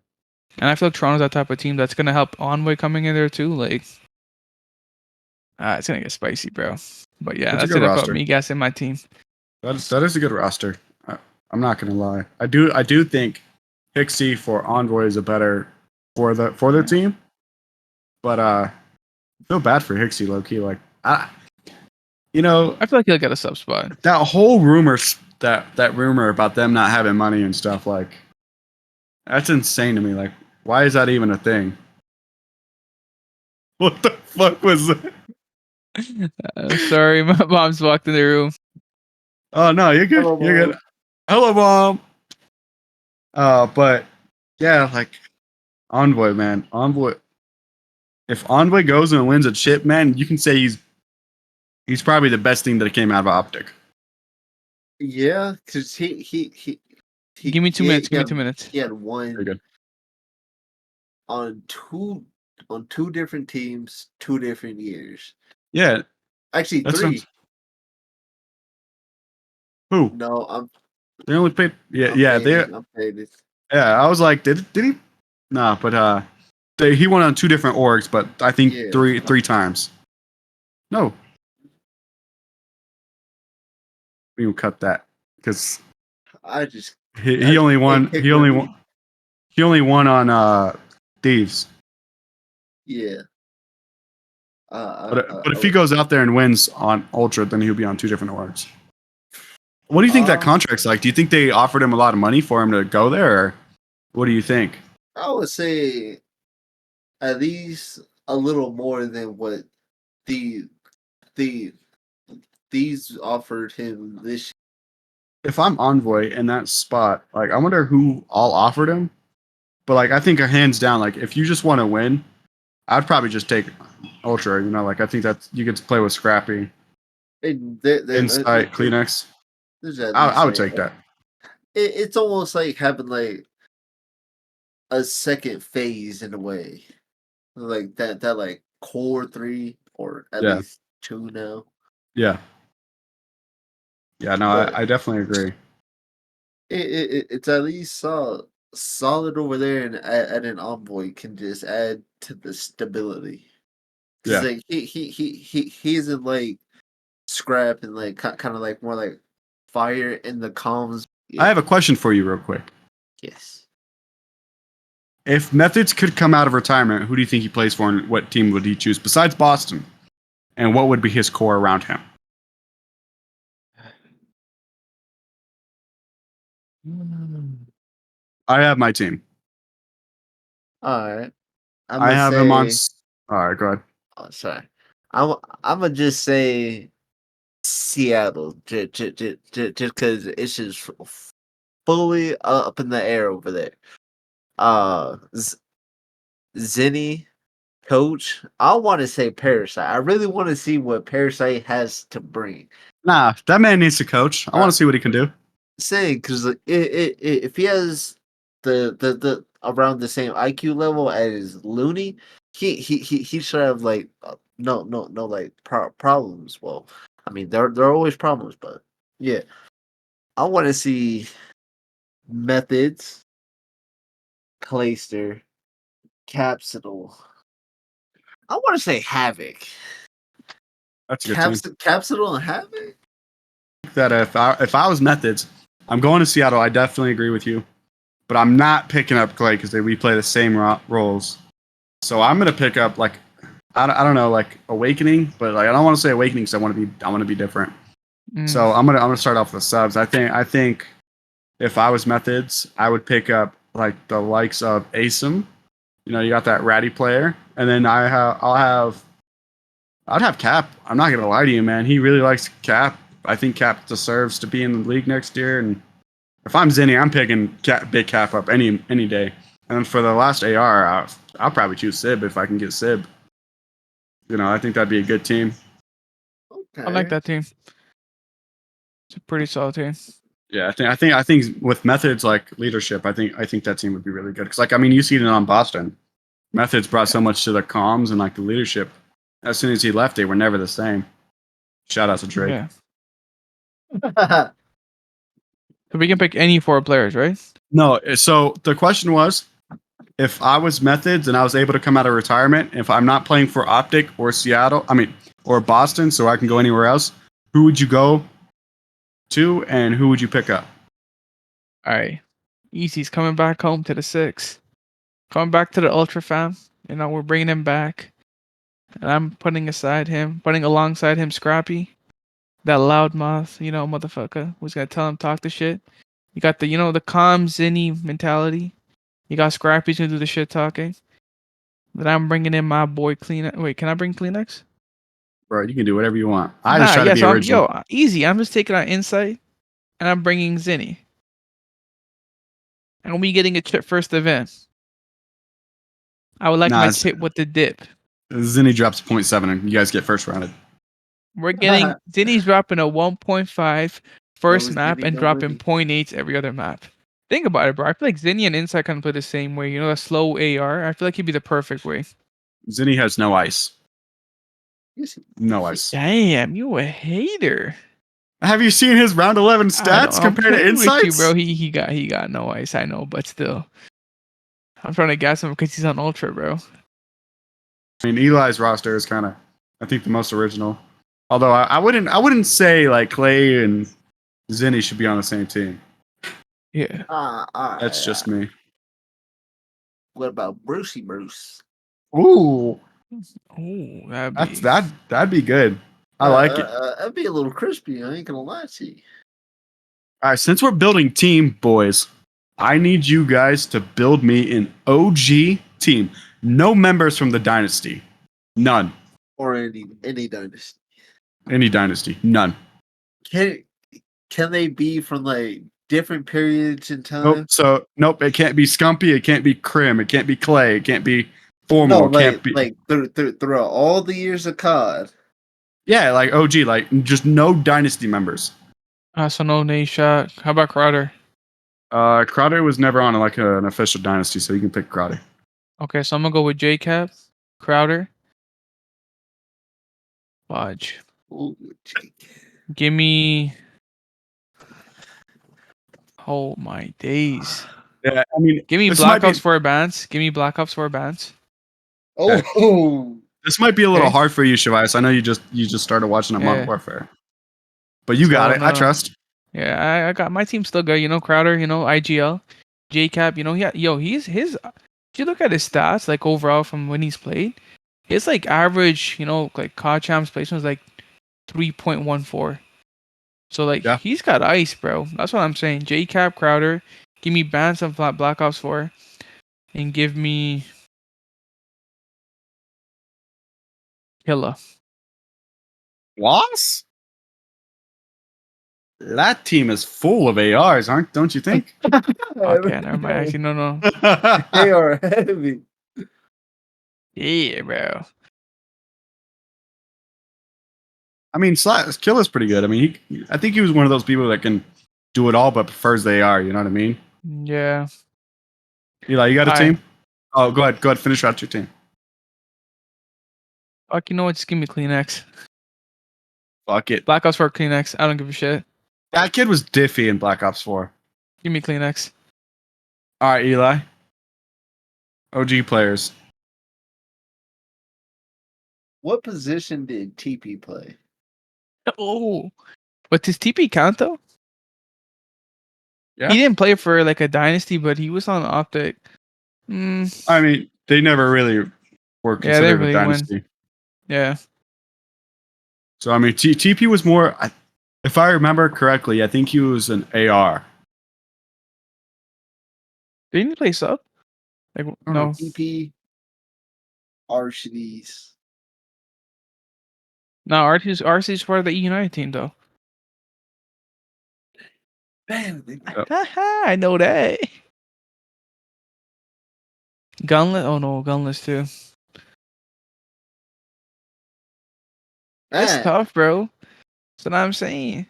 [SPEAKER 2] And I feel like Toronto's that type of team that's going to help Envoy coming in there too. Like, it's going to get spicy, bro. But yeah,
[SPEAKER 1] It's a
[SPEAKER 2] that's
[SPEAKER 1] good
[SPEAKER 2] it about
[SPEAKER 1] roster.
[SPEAKER 2] me guessing my team.
[SPEAKER 1] That is a good roster. I'm not gonna lie. I do think Hixie for Envoy is a better for the team, but I feel bad for Hixie low key. Like you know,
[SPEAKER 2] I feel like he'll get a sub spot.
[SPEAKER 1] that whole rumor that rumor about them not having money and stuff, like that's insane to me. Like, why is that even a thing? What the fuck was that?
[SPEAKER 2] Sorry, my mom's walked in the room.
[SPEAKER 1] Oh no, you're good.
[SPEAKER 3] Hello,
[SPEAKER 1] You're
[SPEAKER 3] Mom.
[SPEAKER 1] good. Hello, mom. But yeah, like Envoy, man. Envoy. If Envoy goes and wins a chip, man, you can say he's probably the best thing that came out of Optic.
[SPEAKER 3] Yeah, because he
[SPEAKER 2] Give me 2 minutes. Give me 2 minutes.
[SPEAKER 3] He had
[SPEAKER 1] Very
[SPEAKER 3] one
[SPEAKER 1] good.
[SPEAKER 3] on two different teams, 2 different years.
[SPEAKER 1] Yeah,
[SPEAKER 3] Actually,
[SPEAKER 1] that's
[SPEAKER 3] 3.
[SPEAKER 1] who
[SPEAKER 3] No,
[SPEAKER 1] they only played. Yeah,
[SPEAKER 3] I'm
[SPEAKER 1] yeah, they.
[SPEAKER 3] fading. I'm fading.
[SPEAKER 1] Yeah, I was like, did he? Nah, but he went on 2 different orgs, but I think
[SPEAKER 3] Yeah.
[SPEAKER 1] three times. No, we can cut that because
[SPEAKER 3] I just
[SPEAKER 1] he only won.
[SPEAKER 3] pick
[SPEAKER 1] He
[SPEAKER 3] with
[SPEAKER 1] only
[SPEAKER 3] me.
[SPEAKER 1] won. He only won on Thieves.
[SPEAKER 3] Yeah.
[SPEAKER 1] But if he goes out there and wins on Ultra, then he'll be on 2 different awards. What do you think that
[SPEAKER 3] Uh,
[SPEAKER 1] contract's like? Do you think they offered him a lot of money for him to go there, or what do you think?
[SPEAKER 3] I would say at least a little more than what the the these offered him this.
[SPEAKER 1] If I'm Envoy in that spot, like I wonder who all offered him. But like I think hands down, like if you just want to win, I'd probably just take Ultra. You know, like I think that you get to play with Scrappy, Insight, Kleenex.
[SPEAKER 3] There's at
[SPEAKER 1] I
[SPEAKER 3] least
[SPEAKER 1] would take that.
[SPEAKER 3] it's almost like having like a second phase in a way, like that like core 3 or at
[SPEAKER 1] Yeah.
[SPEAKER 3] least 2 now.
[SPEAKER 1] Yeah. Yeah. No,
[SPEAKER 3] But
[SPEAKER 1] I definitely agree.
[SPEAKER 3] it's at least solid over there, and at an Envoy can just add to the stability. Cause
[SPEAKER 1] Yeah.
[SPEAKER 3] like he isn't like scrap and like kind of like more like fire in the comms. Yeah.
[SPEAKER 1] I have a question for you, real quick.
[SPEAKER 3] Yes.
[SPEAKER 1] If Methods could come out of retirement, who do you think he plays for, and what team would he choose besides Boston? And what would be his core around him? I have my team.
[SPEAKER 3] All right. I'm
[SPEAKER 1] I
[SPEAKER 3] gonna
[SPEAKER 1] have him on.
[SPEAKER 3] say.
[SPEAKER 1] All right, go ahead.
[SPEAKER 3] Oh, sorry. I'm gonna just say Seattle, just because it's just fully up in the air over there. Zinni, coach. I want to say Parasite. I really want to see what Parasite has to bring.
[SPEAKER 1] Nah, that man needs to coach. I want to see what he can do.
[SPEAKER 3] Saying because if he has the around the same IQ level as Looney, he should have like no like problems. Well, I mean there are always problems, but yeah, I want to see Methods, Clayster, Capsule. I want to say Havoc.
[SPEAKER 1] That's a good team.
[SPEAKER 3] Capsule and Havoc.
[SPEAKER 1] That if I was Methods, I'm going to Seattle. I definitely agree with you, but I'm not picking up Clay because we play the same roles. So I'm gonna pick up like I don't know, like awakening, but like I don't want to say awakening because I want to be different.
[SPEAKER 2] Mm.
[SPEAKER 1] So I'm gonna start off with subs. I think if I was methods, I would pick up like the likes of Asim. You know, you got that ratty player, and then I'd have Cap. I'm not gonna lie to you, man. He really likes Cap. I think Cap deserves to be in the league next year. And if I'm Zinni, I'm picking Big Cap up any day. And then for the last AR, I'll probably choose Sib if I can get Sib. You know, I think that'd be a good team.
[SPEAKER 2] I like that team. It's a pretty solid team.
[SPEAKER 1] Yeah, I think with methods like leadership, I think that team would be really good. Because like I mean, you see it on Boston. Methods brought so much to the comms and like the leadership. As soon as he left, they were never the same. Shout out to Drake.
[SPEAKER 2] Yeah. So we can pick any 4 players, right?
[SPEAKER 1] No, so the question was, if I was methods and I was able to come out of retirement, if I'm not playing for Optic or Seattle, or Boston, so I can go anywhere else, who would you go to and who would you pick up?
[SPEAKER 2] All right. Easy's coming back home to the 6. Coming back to the Ultra fam. You know, we're bringing him back. And I'm putting alongside him Scrappy. That loudmouth, you know, motherfucker who's gonna tell him talk the shit. You got the, you know, the calm Zinni mentality. You got Scrappy's gonna do the shit talking. Then I'm bringing in my boy Kleenex. Wait, can I bring Kleenex?
[SPEAKER 1] Bro, you can do whatever you want. I just try to be
[SPEAKER 2] so
[SPEAKER 1] original.
[SPEAKER 2] easy. I'm just taking our insight, and I'm bringing Zinni. And we getting a chip first event. I would like my chip with the dip.
[SPEAKER 1] Zinni drops 0.7 and you guys get first rounded.
[SPEAKER 2] We're getting Zinni's dropping a 1.5 first
[SPEAKER 3] was
[SPEAKER 2] map
[SPEAKER 3] Zinni,
[SPEAKER 2] and
[SPEAKER 3] no
[SPEAKER 2] dropping
[SPEAKER 3] Winnie.
[SPEAKER 2] 0.8 every other map. Think about it, bro. I feel like Zinni and Insight kind of play the same way. You know, a slow AR. I feel like he'd be the perfect way.
[SPEAKER 1] Zinni has no ice. No ice.
[SPEAKER 2] Damn, you a hater.
[SPEAKER 1] Have you seen his round 11 stats compared to
[SPEAKER 2] playing with you,
[SPEAKER 1] Insights?
[SPEAKER 2] bro. He got no ice. I know, but still, I'm trying to gas him because he's on Ultra, bro.
[SPEAKER 1] I mean, Eli's roster is kind of, I think, the most original. Although I wouldn't say like Clay and Zinni should be on the same team.
[SPEAKER 2] Yeah.
[SPEAKER 1] That's just me.
[SPEAKER 3] What about Brucey Bruce?
[SPEAKER 1] Ooh,
[SPEAKER 2] Oh,
[SPEAKER 1] that'd be good. I like it.
[SPEAKER 3] That'd be a little crispy. I ain't gonna lie to you.
[SPEAKER 1] All right, since we're building team, boys, I need you guys to build me an OG team. No members from the dynasty. None.
[SPEAKER 3] Or any dynasty.
[SPEAKER 1] Any dynasty. None.
[SPEAKER 3] Can they be from like different periods in time?
[SPEAKER 1] Nope. So nope. It can't be Scumpy. It can't be Crim. It can't be Clay. It can't be Formal.
[SPEAKER 3] No,
[SPEAKER 1] It can't be
[SPEAKER 3] like throughout all the years of COD.
[SPEAKER 1] yeah, like OG. Like just no dynasty members.
[SPEAKER 2] So no nade shot. How about Crowder?
[SPEAKER 1] Crowder was never on like an official dynasty, so you can pick Crowder.
[SPEAKER 2] Okay, so I'm gonna go with JCap, Crowder, Lodge.
[SPEAKER 3] Ooh,
[SPEAKER 2] Give me. Oh my days.
[SPEAKER 1] Yeah, I mean,
[SPEAKER 2] Give me
[SPEAKER 1] this
[SPEAKER 2] Black
[SPEAKER 1] might
[SPEAKER 2] Ops 4 bands. Give me Black Ops 4 bands.
[SPEAKER 3] Oh,
[SPEAKER 1] This might be a little
[SPEAKER 2] Okay.
[SPEAKER 1] hard for you, Shavais. I know you just started watching a Modern
[SPEAKER 2] Yeah.
[SPEAKER 1] Warfare, but you got
[SPEAKER 2] So,
[SPEAKER 1] it. I
[SPEAKER 2] no.
[SPEAKER 1] trust.
[SPEAKER 2] Yeah, I got my team still good. You know, Crowder. You know, IGL, JCap. You know, he's his. If you look at his stats, like overall from when he's played, his like average, you know, like COD champs placement is like 3.14. So like
[SPEAKER 1] Yeah.
[SPEAKER 2] he's got ice, bro. That's what I'm saying. JCap, Crowder. Give me bands of Black Ops 4, and give me Killa.
[SPEAKER 1] Was? That team is full of ARs, don't you think?
[SPEAKER 2] Okay, never mind. Actually, no.
[SPEAKER 3] they are heavy.
[SPEAKER 2] Yeah, bro.
[SPEAKER 1] I mean, Killa's pretty good. I mean, I think he was one of those people that can do it all, but prefers the AR. You know what I mean?
[SPEAKER 2] Yeah.
[SPEAKER 1] Eli, you got a
[SPEAKER 2] Alright.
[SPEAKER 1] team? Oh, go ahead. Finish out your team.
[SPEAKER 2] Fuck, you know what? Just give me Kleenex.
[SPEAKER 1] Fuck it.
[SPEAKER 2] Black Ops 4 Kleenex. I don't give a shit.
[SPEAKER 1] That kid was diffy in Black Ops 4.
[SPEAKER 2] Give me Kleenex.
[SPEAKER 1] All right, Eli. OG players.
[SPEAKER 3] What position did TP play?
[SPEAKER 2] Oh. But does TP count though?
[SPEAKER 1] Yeah.
[SPEAKER 2] He didn't play for like a dynasty, but he was on Optic.
[SPEAKER 1] I mean, they never really were
[SPEAKER 2] Yeah, they
[SPEAKER 1] considered a
[SPEAKER 2] really went.
[SPEAKER 1] dynasty.
[SPEAKER 2] Yeah.
[SPEAKER 1] So I mean, TP was more. If I remember correctly, I think he was an AR.
[SPEAKER 2] Didn't he play sub? Like no.
[SPEAKER 3] EP, RCDs.
[SPEAKER 2] No, RC's part of the United team though.
[SPEAKER 3] Man,
[SPEAKER 2] I know that. Gunless? Oh no, gunless too. It's
[SPEAKER 3] man.
[SPEAKER 2] tough, bro. That's what I'm saying.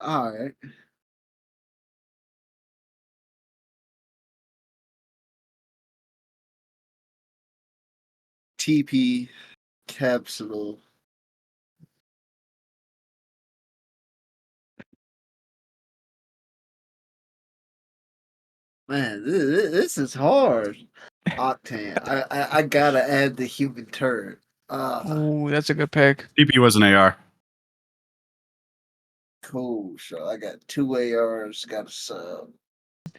[SPEAKER 3] All right. TP capsule. Man, this is hard. Octane. I gotta add the human turd.
[SPEAKER 2] Oh, that's a good pick.
[SPEAKER 1] TP was an AR.
[SPEAKER 3] Cool. So I got 2 ARs. Got a sub.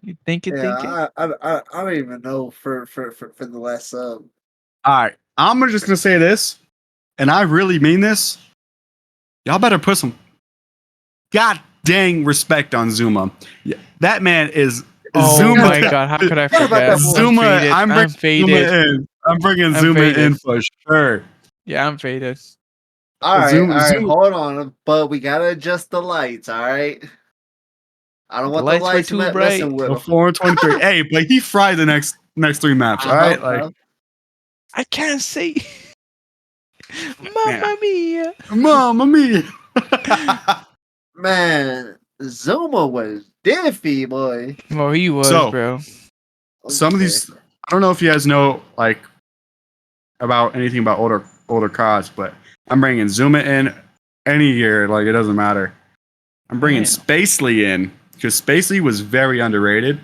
[SPEAKER 2] You think it?
[SPEAKER 3] Yeah, I don't even know for the last sub.
[SPEAKER 1] All right, I'm just gonna say this, and I really mean this. Y'all better put some god dang respect on Zuma. Yeah, that man is
[SPEAKER 2] Oh
[SPEAKER 1] Zuma.
[SPEAKER 2] my god, how could I
[SPEAKER 3] What about
[SPEAKER 2] forget?
[SPEAKER 3] that boy?
[SPEAKER 1] Zuma.
[SPEAKER 2] I'm
[SPEAKER 1] I'm bringing
[SPEAKER 2] faded.
[SPEAKER 1] Zuma in. I'm bringing
[SPEAKER 2] I'm
[SPEAKER 1] Zuma
[SPEAKER 2] faded.
[SPEAKER 1] in for sure.
[SPEAKER 2] Yeah, I'm faded.
[SPEAKER 3] All right,
[SPEAKER 1] Zoom.
[SPEAKER 3] hold on, but we gotta adjust the lights. All right. I don't
[SPEAKER 2] The
[SPEAKER 3] want the
[SPEAKER 2] lights were
[SPEAKER 3] lights
[SPEAKER 2] too
[SPEAKER 3] messing
[SPEAKER 2] bright.
[SPEAKER 3] with
[SPEAKER 1] The
[SPEAKER 3] them.
[SPEAKER 1] 4 and 23. Hey, but he fried the next 3 maps. All right, like
[SPEAKER 2] I can't see.
[SPEAKER 1] Man.
[SPEAKER 2] Mamma mia.
[SPEAKER 1] Mamma mia.
[SPEAKER 3] Man, Zuma was diffy, boy.
[SPEAKER 2] Well, he was,
[SPEAKER 1] So,
[SPEAKER 2] bro.
[SPEAKER 1] some of
[SPEAKER 3] Okay.
[SPEAKER 1] these, I don't know if you guys know like about anything about older cards, but I'm bringing Zuma in any year. Like it doesn't matter. I'm bringing
[SPEAKER 2] Damn.
[SPEAKER 1] Spacely in because Spacely was very underrated.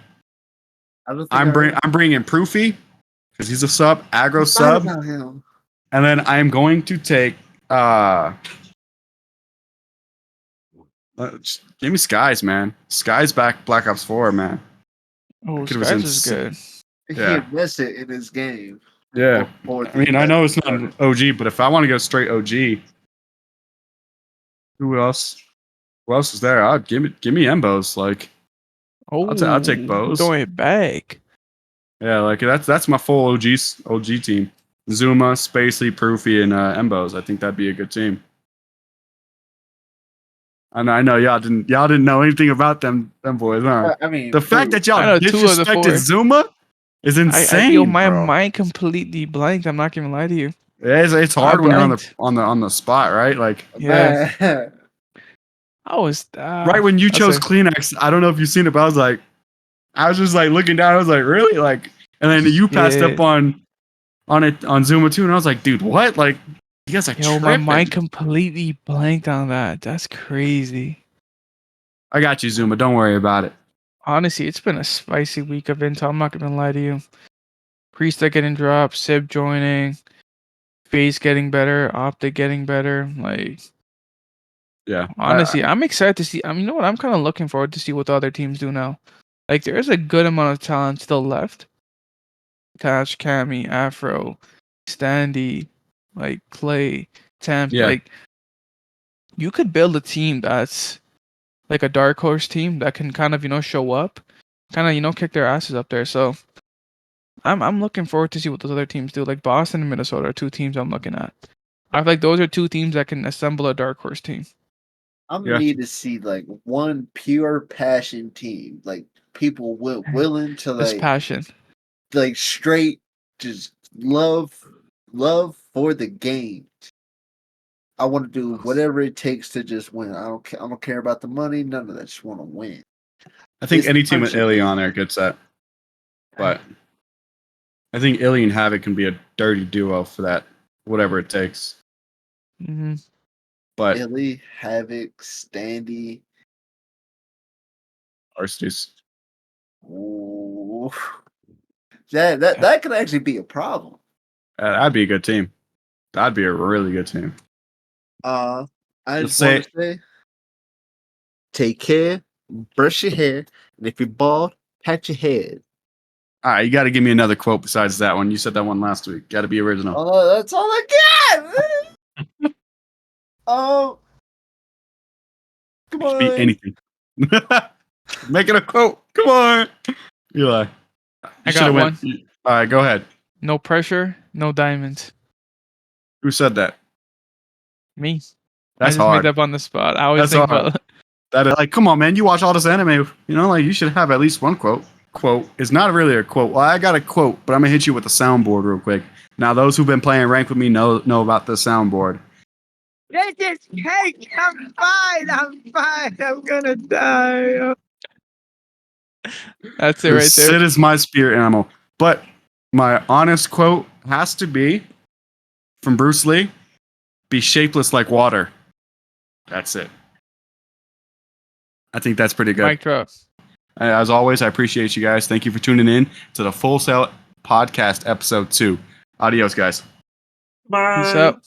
[SPEAKER 3] I don't think
[SPEAKER 1] I'm bringing Proofy because he's a sub, aggro
[SPEAKER 3] I
[SPEAKER 1] sub,
[SPEAKER 3] about him.
[SPEAKER 1] and then I'm going to take give me Skies, man. Skies back Black Ops 4, man.
[SPEAKER 2] Oh,
[SPEAKER 1] Kid was
[SPEAKER 2] Skies was
[SPEAKER 1] insane.
[SPEAKER 2] good.
[SPEAKER 3] He
[SPEAKER 1] Yeah.
[SPEAKER 3] invested in his game.
[SPEAKER 1] Yeah.
[SPEAKER 3] before
[SPEAKER 1] I mean, I
[SPEAKER 3] the
[SPEAKER 1] know it's not
[SPEAKER 3] started.
[SPEAKER 1] an OG, but if I want to go straight OG, who else? Who else is there? Give me Embos. Like
[SPEAKER 2] Oh,
[SPEAKER 1] I'll take Bows.
[SPEAKER 2] throwing it back.
[SPEAKER 1] Yeah, like that's my full OG team. Zuma, Spacely, Proofy, and Embos. I think that'd be a good team. I know y'all didn't know anything about them boys, huh?
[SPEAKER 3] I mean,
[SPEAKER 1] The fact that y'all
[SPEAKER 2] I know 2 of the
[SPEAKER 1] disrespected
[SPEAKER 2] 4.
[SPEAKER 1] Zuma is insane,
[SPEAKER 2] Yo, my
[SPEAKER 1] bro.
[SPEAKER 2] mind completely blanked. I'm not gonna lie to you.
[SPEAKER 1] Yeah, it's
[SPEAKER 2] I
[SPEAKER 1] hard when you're
[SPEAKER 2] blanked.
[SPEAKER 1] on the spot, right? Like
[SPEAKER 2] Yeah.
[SPEAKER 3] man,
[SPEAKER 2] I was
[SPEAKER 1] right when you chose Kleenex, I don't know if you've seen it, but I was just like looking down. I was like, really? Like, and then you passed
[SPEAKER 2] Yeah.
[SPEAKER 1] up on Zuma too, and I was like, dude, what? Like, you guys are
[SPEAKER 2] Yo, my
[SPEAKER 1] tripping.
[SPEAKER 2] mind completely blanked on that. That's crazy.
[SPEAKER 1] I got you, Zuma. Don't worry about it.
[SPEAKER 2] Honestly, it's been a spicy week of intel. I'm not gonna lie to you. Priesta getting dropped, Sib joining, Phase getting better, Optic getting better. Like,
[SPEAKER 1] Yeah.
[SPEAKER 2] honestly, I'm excited to see. I mean, you know what? I'm kind of looking forward to see what the other teams do now. Like, there is a good amount of talent still left. Tash, Cammy, Afro, Standy, like Clay, Temp.
[SPEAKER 1] Yeah.
[SPEAKER 2] Like, you could build a team that's like a dark horse team that can kind of, show up, kind of, kick their asses up there. So I'm looking forward to see what those other teams do. Like Boston and Minnesota are 2 teams I'm looking at. I feel like those are 2 teams that can assemble a dark horse team.
[SPEAKER 3] I'm gonna
[SPEAKER 1] Yeah.
[SPEAKER 3] need to see like one pure passion team, like people willing to
[SPEAKER 2] This passion.
[SPEAKER 3] like straight just love for the game. I want to do whatever it takes to just win. I don't care about the money. None of that. Just want to win.
[SPEAKER 1] I think
[SPEAKER 3] This
[SPEAKER 1] any team with
[SPEAKER 3] person
[SPEAKER 1] Illy
[SPEAKER 3] is-
[SPEAKER 1] on there gets that. But I think Illy and Havoc can be a dirty duo for that, whatever it takes.
[SPEAKER 2] Hmm.
[SPEAKER 1] But
[SPEAKER 3] Illy, Havoc, Standy.
[SPEAKER 1] Arceus.
[SPEAKER 3] Ooh. That could actually be a problem.
[SPEAKER 1] That'd be a good team. That'd be a really good team.
[SPEAKER 3] I
[SPEAKER 1] Let's
[SPEAKER 3] just want to say, take care, brush your hair, and if you're bald, pat your head.
[SPEAKER 1] All right, you got to give me another quote besides that one. You said that one last week. Got to be original.
[SPEAKER 3] Oh, that's all I got. Oh, come
[SPEAKER 1] Could be
[SPEAKER 3] on.
[SPEAKER 1] anything. Make it a quote. Come on, Eli.
[SPEAKER 2] I got one.
[SPEAKER 1] All right, go ahead.
[SPEAKER 2] No pressure, no diamonds.
[SPEAKER 1] Who said that?
[SPEAKER 2] Me.
[SPEAKER 1] That's
[SPEAKER 2] I just
[SPEAKER 1] hard.
[SPEAKER 2] made that up on the spot. I always
[SPEAKER 1] That's
[SPEAKER 2] think
[SPEAKER 1] hard.
[SPEAKER 2] about
[SPEAKER 1] That is like, come on, man. You watch all this anime. You know, like you should have at least one quote. Quote is not really a quote. Well, I got a quote, but I'm gonna hit you with the soundboard real quick. Now, those who've been playing rank with me know about the soundboard.
[SPEAKER 5] This is cake. I'm fine. I'm gonna die.
[SPEAKER 2] that's it
[SPEAKER 1] The
[SPEAKER 2] right there.
[SPEAKER 1] Sid is my spirit animal. But my honest quote has to be from Bruce Lee: "Be shapeless like water." That's it. I think that's pretty good.
[SPEAKER 2] Mic drop.
[SPEAKER 1] As always, I appreciate you guys. Thank you for tuning in to the Full Sail Podcast episode 2. Adios, guys.
[SPEAKER 3] Bye.
[SPEAKER 2] Peace out.